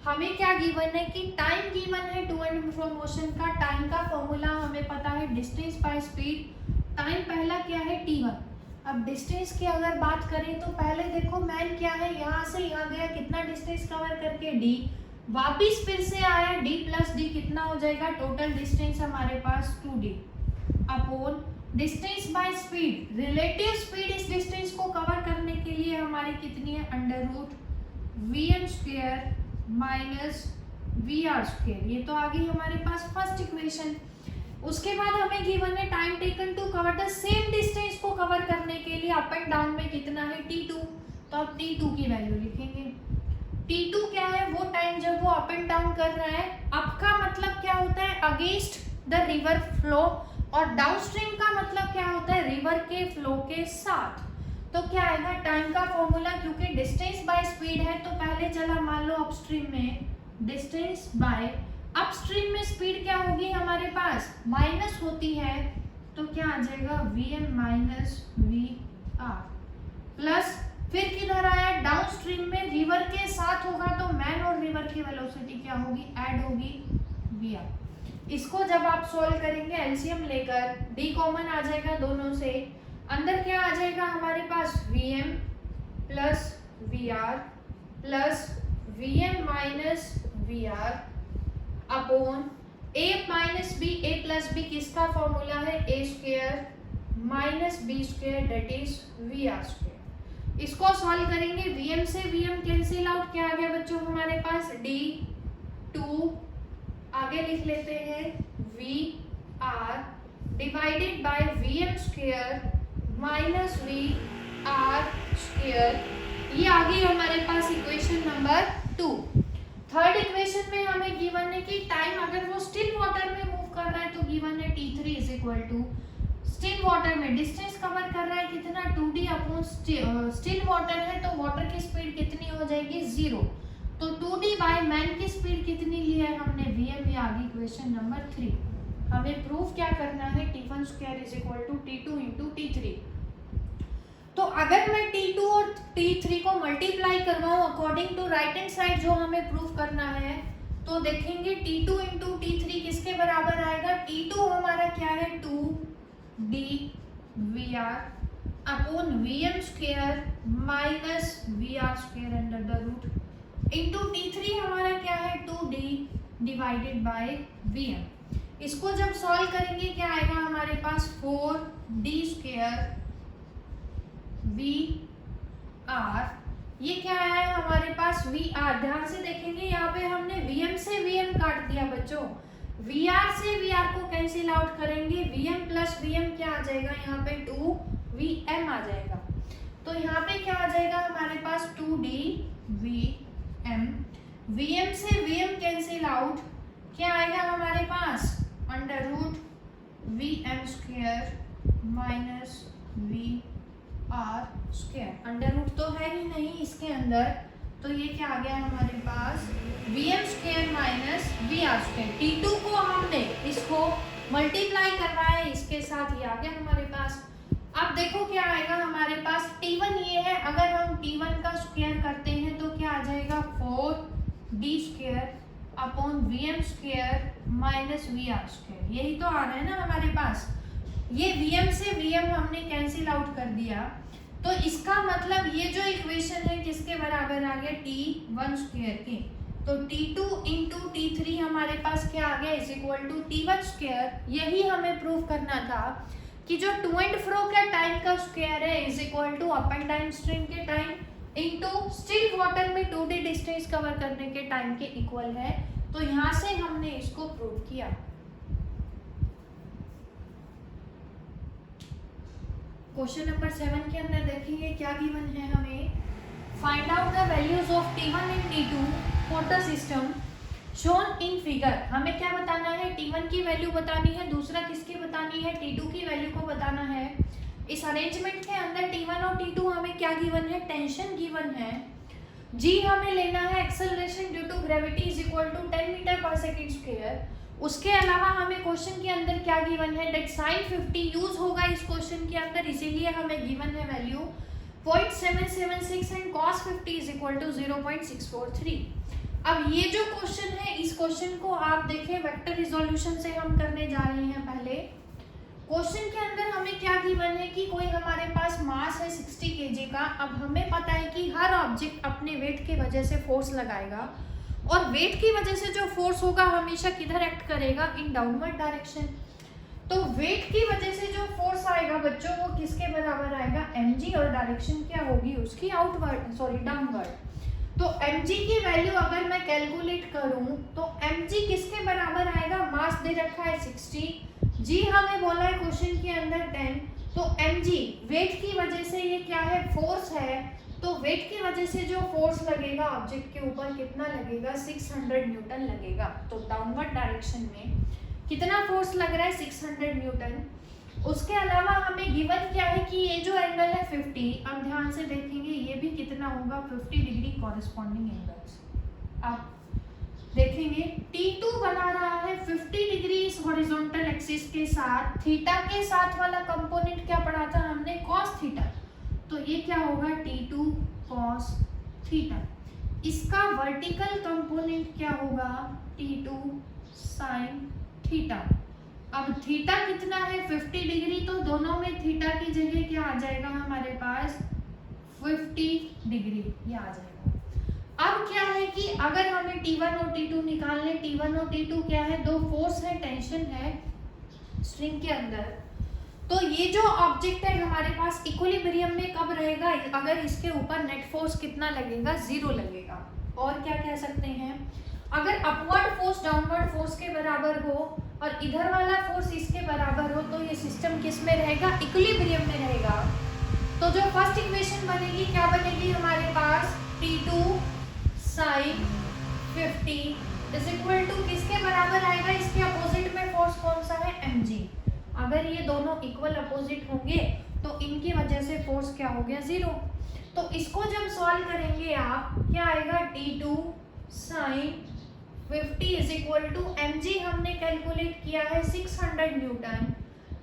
हमें क्या गिवन है कि टाइम गिवन है टू एंड फ्रो मोशन का। टाइम का फॉर्मूला हमें पता है, डिस्टेंस बाय स्पीड। टाइम पहला क्या है, T1। अब डिस्टेंस की अगर बात करें तो पहले देखो मैन क्या है, यहाँ से यहाँ गया, कितना डिस्टेंस कवर करके, D। वापिस फिर से आया, D प्लस D कितना हो जाएगा, टोटल डिस्टेंस हमारे पास 2D upon distance by speed. Relative speed इस डिस्टेंस को कवर करने के लिए हमारी कितनी है, under root vm square minus vr square. ये तो आ गई हमारे पास फर्स्ट इक्वेशन। उसके बाद हमें गिवन है time taken to cover the same distance को कवर करने के लिए अप एंड डाउन में कितना है, T2। तो अब T2 की वैल्यू लिखेंगे। T2 क्या है, वो टाइम जब वो अप एंड डाउन कर रहा है। अप का मतलब क्या होता है, अगेंस्ट द रिवर फ्लो, और डाउनस्ट्रीम का मतलब क्या होता है, रिवर के फ्लो के साथ। तो क्या आएगा टाइम का फॉर्मूला, क्योंकि डिस्टेंस बाय स्पीड है, तो पहले चला मान लो अपस्ट्रीम में, डिस्टेंस बाय अपस्ट्रीम में स्पीड क्या होगी हमारे पास, माइनस होती है, तो क्या आ जाएगा vm माइनस vr प्लस, फिर किधर आया, डाउनस्ट्रीम में रिवर के साथ होगा, तो मैन और रिवर की वेलोसिटी क्या होगी, ऐड होगी vr। इसको जब आप सॉल्व करेंगे एलसीएम लेकर, d कॉमन आ जाएगा दोनों से, अंदर क्या आ जाएगा हमारे पास, vm plus vr plus vm minus vr upon a minus b, a plus b किसका फॉर्मूला है, a square minus b square that is vr square. इसको सॉल्व करेंगे, vm से vm कैंसिल आउट, क्या आ गया बच्चों हमारे पास, d2, आगे लिख लेते हैं vr divided by vm square minus vr square. ये आ गई हमारे पास इक्वेशन नंबर 2। थर्ड इक्वेशन में हमें गिवन है कि टाइम अगर वो स्टिल वाटर में मूव कर रहा है, तो गिवन है T3 is equal to, still water में डिस्टेंस कवर कर रहा है कितना, 2D अपॉन स्टिल वाटर है, तो वाटर की स्पीड कितनी हो जाएगी, 0। तो 2D बाय मैन की स्पीड कितनी ली है हमने, vm। ये आ गई इक्वेशन नंबर 3। हमें प्रूफ क्या करना है, T1 square is equal to T2 into T3। तो अगर मैं T2 और T3 को मल्टीप्लाई करवाऊं according to right hand side जो हमें प्रूफ करना है, तो देखेंगे T2 इंटू T3 किसके बराबर आएगा, T2 हमारा क्या है, 2D VR upon vm square minus vr square under the root into T3 हमारा क्या है, 2D डिवाइडेड बाय vm। इसको जब सॉल्व करेंगे क्या आएगा हमारे पास, 4D स्क्वायर vr। ये क्या है हमारे पास, vr। ध्यान से देखेंगे यहाँ पे हमने vm से vm काट दिया बच्चों, vr से vr को कैंसिल आउट करेंगे, vm प्लस vm क्या आ जाएगा यहाँ पे, 2vm आ जाएगा। तो यहाँ पे क्या आ जाएगा हमारे पास, 2D vm। vm से vm कैंसिल आउट, क्या आएगा हमारे पास under root VM² minus VR²। Under root तो है ही नहीं इसके अंदर, तो ये क्या आ गया हमारे पास VM² माइनस VR²। T2 को हमने इसको मल्टीप्लाई करवाया इसके साथ, ये आ गया हमारे पास। अब देखो क्या आएगा हमारे पास, T1 ये है, अगर हम T1 का स्क्वायर करते हैं तो क्या आ जाएगा 4D² upon VM² minus VR²। यही तो आ रहा है ना हमारे पास। ये VM से VM हमने कैंसिल आउट कर दिया, तो इसका मतलब ये जो इक्वेशन है किसके बराबर आ गया T1² के। तो T2 इंटू T3 हमारे पास क्या आ गया इज इक्वल टू T1²। यही हमें प्रूव करना था कि जो टू एंड फ्रो का टाइम का स्क्वायर है is equal to up and down stream के टाइम इंटू स्टिल वाटर में 2D डिस्टेंस कवर करने के टाइम के इक्वल है। तो यहाँ से हमने इसको प्रूव किया। क्वेश्चन नंबर 7 के अंदर देखेंगे क्या गिवन है हमें। Find out the values of T1 and T2 for the system shown in figure. हमें क्या बताना है, T1 की वैल्यू बतानी है, दूसरा किसकी बतानी है, T2 की वैल्यू को बताना है। इस अरेंजमेंट के अंदर T1 और T2 हमें क्या गिवन है, टेंशन गिवन है। G हमें लेना है acceleration due to gravity is equal to 10 metre per second square. उसके अलावा हमें क्वेश्चन के अंदर क्या गिवन है, दैट sin 50 यूज होगा इस क्वेश्चन के अंदर, इसीलिए हमें गिवन है value 0.776 and cos 50 is equal to 0.643। अब ये जो क्वेश्चन है, इस क्वेश्चन को आप देखें वेक्टर रिजोल्यूशन से हम करने जा रहे हैं। पहले क्वेश्चन के अंदर हमें क्या गिवन है कि कोई हमारे पास मास है 60 kg का। अब हमें पता है कि हर ऑब्जेक्ट अपने वेट की वजह से फोर्स लगाएगा, और वेट की वजह से जो फोर्स होगा हमेशा किधर एक्ट करेगा, इन डाउनवर्ड डायरेक्शन। तो वेट की वजह से जो फोर्स आएगा बच्चों वो किसके बराबर आएगा, mg, और डायरेक्शन क्या होगी उसकी आउटवर्ड डाउनवर्ड। तो mg की वैल्यू अगर मैं कैलकुलेट करूं तो mg किसके बराबर आएगा, मास दे रखा है 60, g हमें बोला है क्वेश्चन के अंदर 10, तो mg वेट की वजह से ये क्या है, फोर्स है। तो वेट की वजह से जो फोर्स लगेगा ऑब्जेक्ट के ऊपर कितना लगेगा, 600 न्यूटन लगेगा। तो डाउनवर्ड डायरेक्शन में कितना फोर्स लग रहा है, 600 न्यूटन। उसके अलावा हमें गिवन क्या है कि ये जो एंगल है 50, अब ध्यान से देखेंगे ये भी कितना होगा, 50 डिग्री कॉरेस्पॉन्डिंग एंगल्स। अब देखेंगे T2 बना रहा है 50 डिग्री इस हॉरिजॉन्टल एक्सिस के साथ, थीटा के साथ वाला कंपोनेंट क्या पढ़ा था हमने, कॉस थीटा। तो ये क्या होगा T2 कॉस थीटा। इसका वर्टिकल कंपोनेंट क्या होगा, T2 साइन थीटा। अब थीटा कितना है 50 डिग्री, तो दोनों में थीटा की जगह क्या आ जाएगा हमारे पास 50 डिग्री, ये आ जाएगा। अब क्या है कि अगर हमें T1 और T2 निकालने, T1 और T2 क्या है, दो फोर्स है, टेंशन है स्ट्रिंग के अंदर। तो ये जो ऑब्जेक्ट है हमारे पास इक्विलिब्रियम में कब रहेगा, अगर इसके ऊपर नेट फोर्स कितना लगेगा, 0 लगेगा। और क्या कह सकते हैं, अगर अपवर्ड फोर्स डाउनवर्ड फोर्स के बराबर हो और इधर वाला फोर्स इसके बराबर हो, तो ये सिस्टम किस में रहेगा, इक्विलिब्रियम में रहेगा। तो जो फर्स्ट इक्वेशन बनेगी क्या बनेगी हमारे पास, T2 sine 50 is equal to किसके बराबर आएगा, इसके अपोजिट में फोर्स कौन सा है, mg। अगर ये दोनों इक्वल अपोजिट होंगे तो इनकी वजह से फोर्स क्या हो गया, 0। तो इसको जब सॉल्व करेंगे आप, क्या आएगा T2 sine 50 is equal to mg हमने कैलकुलेट किया है 600 न्यूटन।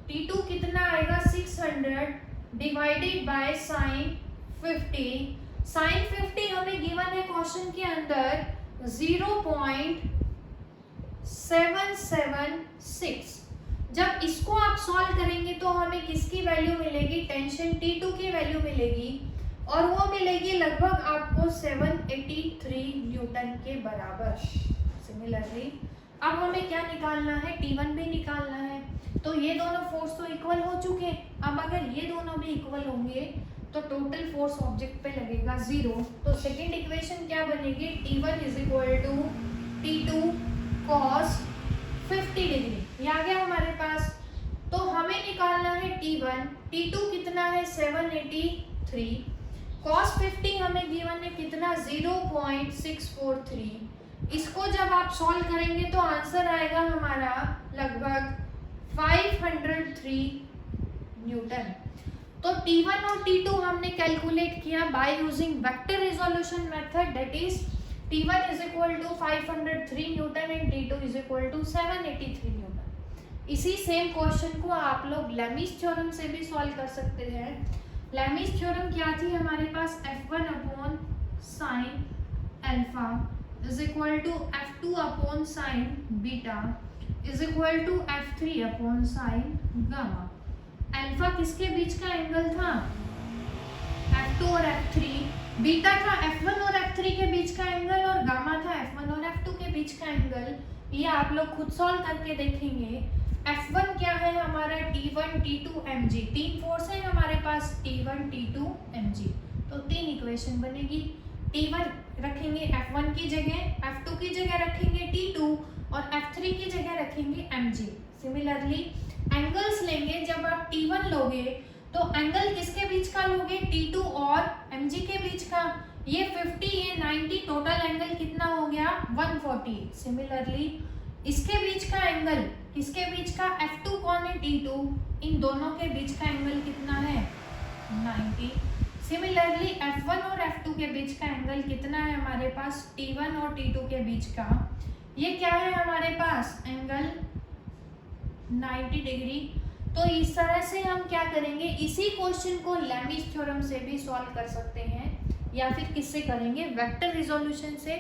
T2 कितना आएगा, 600 डिवाइडेड बाय साइन 50। साइन 50 हमें गिवन है क्वेश्चन के अंदर 0.776। जब इसको आप सॉल्व करेंगे तो हमें किसकी वैल्यू मिलेगी, टेंशन T2 की वैल्यू मिलेगी, और वो मिलेगी लगभग आपको 783 न्यूटन के बराबर। सिमिलरली अब हमें क्या निकालना है, T1 भी निकालना है। तो ये दोनों फोर्स तो इक्वल हो चुके। अब अगर ये दोनों भी इक्वल होंगे तो टोटल फोर्स ऑब्जेक्ट पे लगेगा 0। तो सेकेंड इक्वेशन क्या बनेगी, T1 is equal to T2 cos 50 degree, ये आ गया हमारे पास। तो हमें निकालना है T1, T2 कितना है 783, cos 50 हमें गिवन है कितना 0.643, इसको जब आप सॉल्व करेंगे तो आंसर आएगा हमारा लगभग 503 न्यूटन। तो T1 और T2 हमने कैलकुलेट किया by using vector resolution method, that is T1 is equal to 503 newton and T2 is equal to 783 newton. इसी सेम क्वेश्चन को आप लोग लेमीज थ्योरम से भी सॉल्व कर सकते हैं। लेमीज थ्योरम क्या थी हमारे पास, F1 upon sine alpha is equal to F2 upon sine beta is equal to F3 upon sine gamma. Alpha किसके बीच का एंगल था, F2 और F3, बीटा था F1 और F3 के बीच का एंगल और गामा था F1 और F2 के बीच का एंगल। ये आप लोग खुद सॉल्व करके देखेंगे। F1 क्या है हमारा, T1 T2 mg, तीन फोर्स है हमारे पास T1 T2 mg, तो तीन इक्वेशन बनेगी। T1 रखेंगे F1 की जगह, F2 की जगह रखेंगे T2 और F3 की जगह रखेंगे mg। सिमिलरली एंगल्स लेंगे, जब आप T1 लोगे तो एंगल किसके बीच का लोगे, T2 और mg के बीच का। ये 50 ये 90, टोटल एंगल कितना हो गया 140। सिमिलरली इसके बीच का एंगल किसके बीच का, F2 कौन है T2, इन दोनों के बीच का एंगल कितना है 90। सिमिलरली F1 और F2 के बीच का एंगल कितना है हमारे पास, T1 और T2 के बीच का, ये क्या है हमारे पास एंगल 90 डिग्री। तो इस तरह से हम क्या करेंगे, इसी क्वेश्चन को लेमीज थ्योरम से भी सॉल्व कर सकते हैं या फिर किससे करेंगे, वेक्टर रिजोल्यूशन से।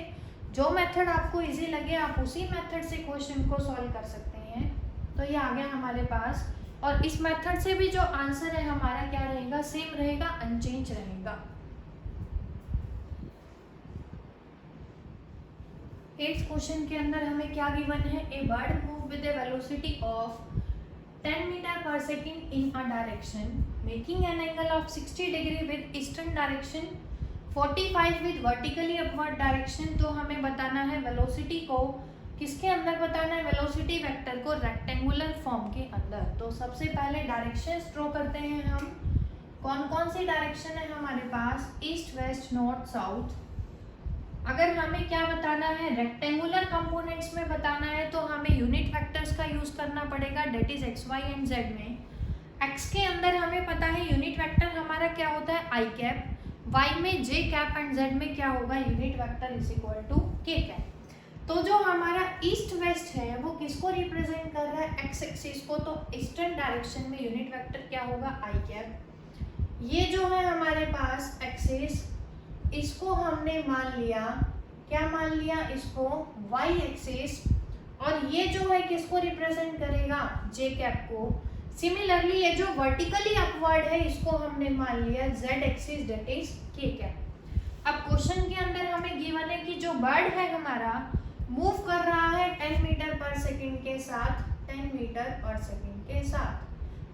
जो मेथड आपको इजी लगे आप उसी मेथड से क्वेश्चन को सॉल्व कर सकते हैं। तो ये आ गया हमारे पास, और इस मेथड से भी जो आंसर है हमारा क्या रहेगा, सेम रहेगा, अनचेंज रहेगा। 8th क्वेश्चन के अंदर हमें क्या गिवन है, a bird move with a velocity of 10 metre per second in a direction making an angle of 60 degree with eastern direction, 45 with vertically upward direction. तो हमें बताना है वेलोसिटी को किसके अंदर बताना है, वेलोसिटी वेक्टर को रेक्टेंगुलर फॉर्म के अंदर। तो सबसे पहले डायरेक्शंस ड्रॉ करते हैं हम। कौन कौन सी डायरेक्शन है हमारे पास, ईस्ट वेस्ट नॉर्थ साउथ। अगर हमें क्या बताना है, रेक्टेंगुलर कंपोनेंट्स में बताना है तो हमें यूनिट वेक्टर्स का यूज करना पड़ेगा, that is X Y and Z में। एक्स के अंदर हमें पता है यूनिट वेक्टर हमारा क्या होता है आई कैप, वाई में जे कैप एंड जेड में क्या होगा unit vector is equal to K cap. तो जो हमारा ईस्ट वेस्ट है वो किसको रिप्रेजेंट कर रहा है, एक्स एक्सिस को, तो ईस्टर्न डायरेक्शन में यूनिट वेक्टर क्या होगा आई कैप। ये जो है हमारे पास एक्सिस, इसको हमने मान लिया, क्या मान लिया इसको वाई एक्सिस, और ये जो है किसको रिप्रेजेंट करेगा जे कैप को। सिमिलरली ये जो वर्टिकली अपवर्ड है इसको हमने मान लिया जेड एक्सिस, दैट इज के कैप। अब क्वेश्चन के अंदर हमें गिवन है कि जो बर्ड है हमारा मूव कर रहा है 10 मीटर पर सेकेंड के साथ, 10 मीटर पर सेकेंड के साथ,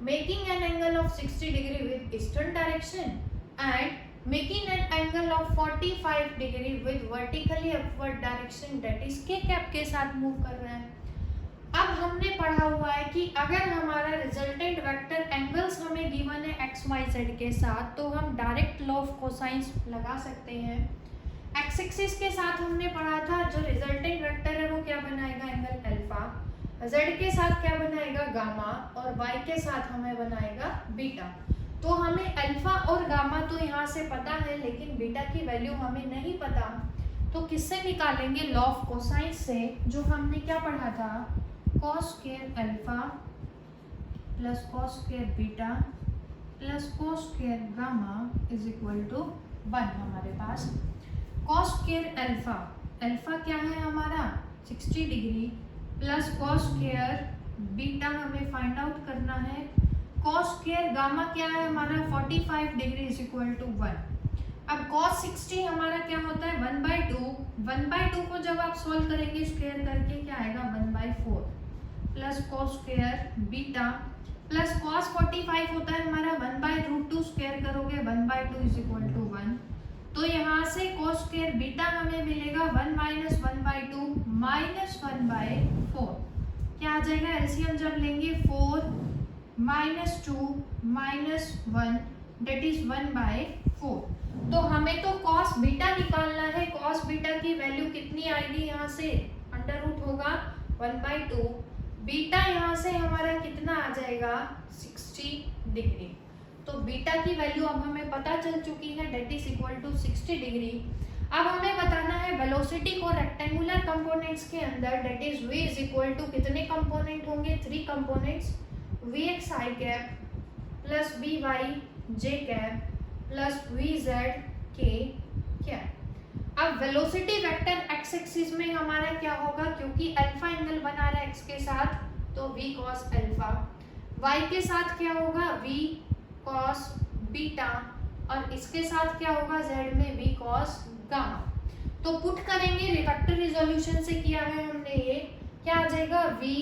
making an angle of 60 degree with eastern direction and making an angle of 45 degree with vertically upward direction, that is के कैप के साथ मूव कर रहा है। अब हमने पढ़ा हुआ है कि अगर हमारा रिजल्टेंट वेक्टर एंगल्स हमें गिवन है एक्स वाई जेड के साथ, तो हम डायरेक्ट लॉ ऑफ कोसाइंस लगा सकते हैं। एक्स एक्सिस के साथ हमने पढ़ा था जो रिजल्टेंट वेक्टर है वो क्या बनाएगा एंगल अल्फा, जेड के साथ क्या बनाएगा गामा, और वाई के साथ हमें बनाएगा बीटा। तो हमें अल्फा और गामा तो यहाँ से पता है, लेकिन बीटा की वैल्यू हमें नहीं पता। तो किससे निकालेंगे, लॉ ऑफ कोसाइन से, जो हमने क्या पढ़ा था, cos square alpha plus cos square beta plus cos square gamma is equal to 1। हमारे पास कॉस स्क्वायर अल्फा, अल्फा क्या है हमारा 60 degree, plus cos square beta हमें फाइंड आउट करना है, कॉस स्क्वायर गामा क्या है हमारा 45 डिग्री इज इक्वल टू 1। अब कॉस 60 हमारा क्या होता है 1/2, 1/2 को जब आप सोल्व करेंगे स्क्वायर करके क्या आएगा 1/4, plus cos square beta plus cos 45 होता है हमारा 1/√2, स्क्वायर करोगे 1/2 इज इक्वल टू 1। तो यहाँ से कॉस स्क्वायर बीटा हमें मिलेगा 1 - 1/2 -1/4, क्या आ जाएगा एलसीएम जब लेंगे 4 - 2 - 1 दैट इज 1/4। तो हमें तो कॉस बीटा निकालना है। कॉस बीटा की वैल्यू कितनी आएगी, यहाँ से अंडर रूट होगा 1/2। बीटा यहाँ से हमारा कितना आ जाएगा 60 डिग्री। तो बीटा की वैल्यू अब हमें पता चल चुकी है, that is equal to 60 degree. अब हमें बताना है वेलोसिटी को रेक्टेंगुलर कंपोनेंट्स के अंदर, that is v is equal to कितने कंपोनेंट होंगे, 3 components, vx i cap plus vy j cap plus vz k cap. अब वेलोसिटी वेक्टर एक्स एक्सिस में हमारा क्या होगा, क्योंकि अल्फा एंगल बना रहा है एक्स के साथ, तो v cos अल्फा। y के साथ क्या होगा, v cos बीटा, और इसके साथ क्या होगा z में v cos गामा। तो पुट करेंगे, वेक्टर रिजोल्यूशन से किया है हमने, ये क्या आ जाएगा, v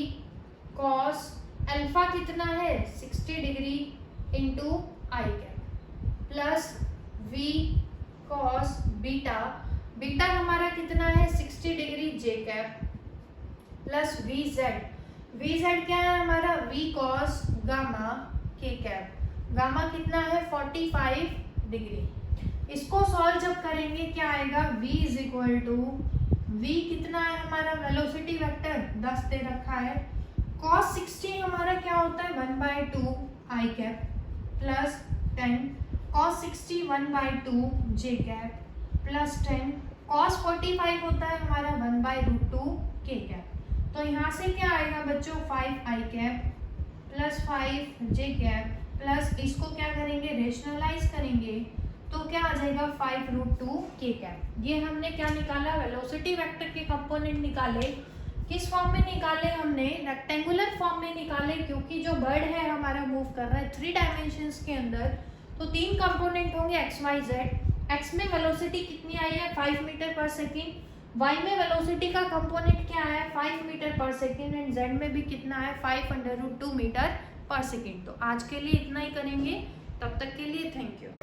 cos अल्फा कितना है 60 degree into i cap plus v cos beta, beta हमारा कितना है 60 degree j cap plus vz क्या है हमारा v cos gamma k cap, gamma कितना है 45 डिग्री। इसको सॉल्व जब करेंगे क्या आएगा, v is equal to v कितना है हमारा वेलोसिटी वेक्टर 10 दे रखा है, cos 60 हमारा क्या होता है 1/2 i cap plus 10 cos 60 1/2 j cap plus 10 cos 45 होता है हमारा 1/√2 k कैप। तो यहाँ से क्या आएगा बच्चों 5 i cap plus 5 j cap plus इसको क्या करेंगे रेशनलाइज करेंगे, तो क्या आ जाएगा 5√2 k कैप। ये हमने क्या निकाला, वेलोसिटी वेक्टर के कंपोनेंट निकाले। किस फॉर्म में निकाले हमने, रेक्टेंगुलर फॉर्म में निकाले, क्योंकि जो बर्ड है हमारा मूव कर रहा है 3 डायमेंशंस के अंदर, तो 3 कंपोनेंट होंगे x y z। x में वेलोसिटी कितनी आई है 5 मीटर पर सेकेंड, y में वेलोसिटी का कंपोनेंट क्या है 5 metre per second, and z में भी कितना है 5√2 मीटर पर सेकेंड। तो आज के लिए इतना ही करेंगे, तब तक के लिए थैंक यू।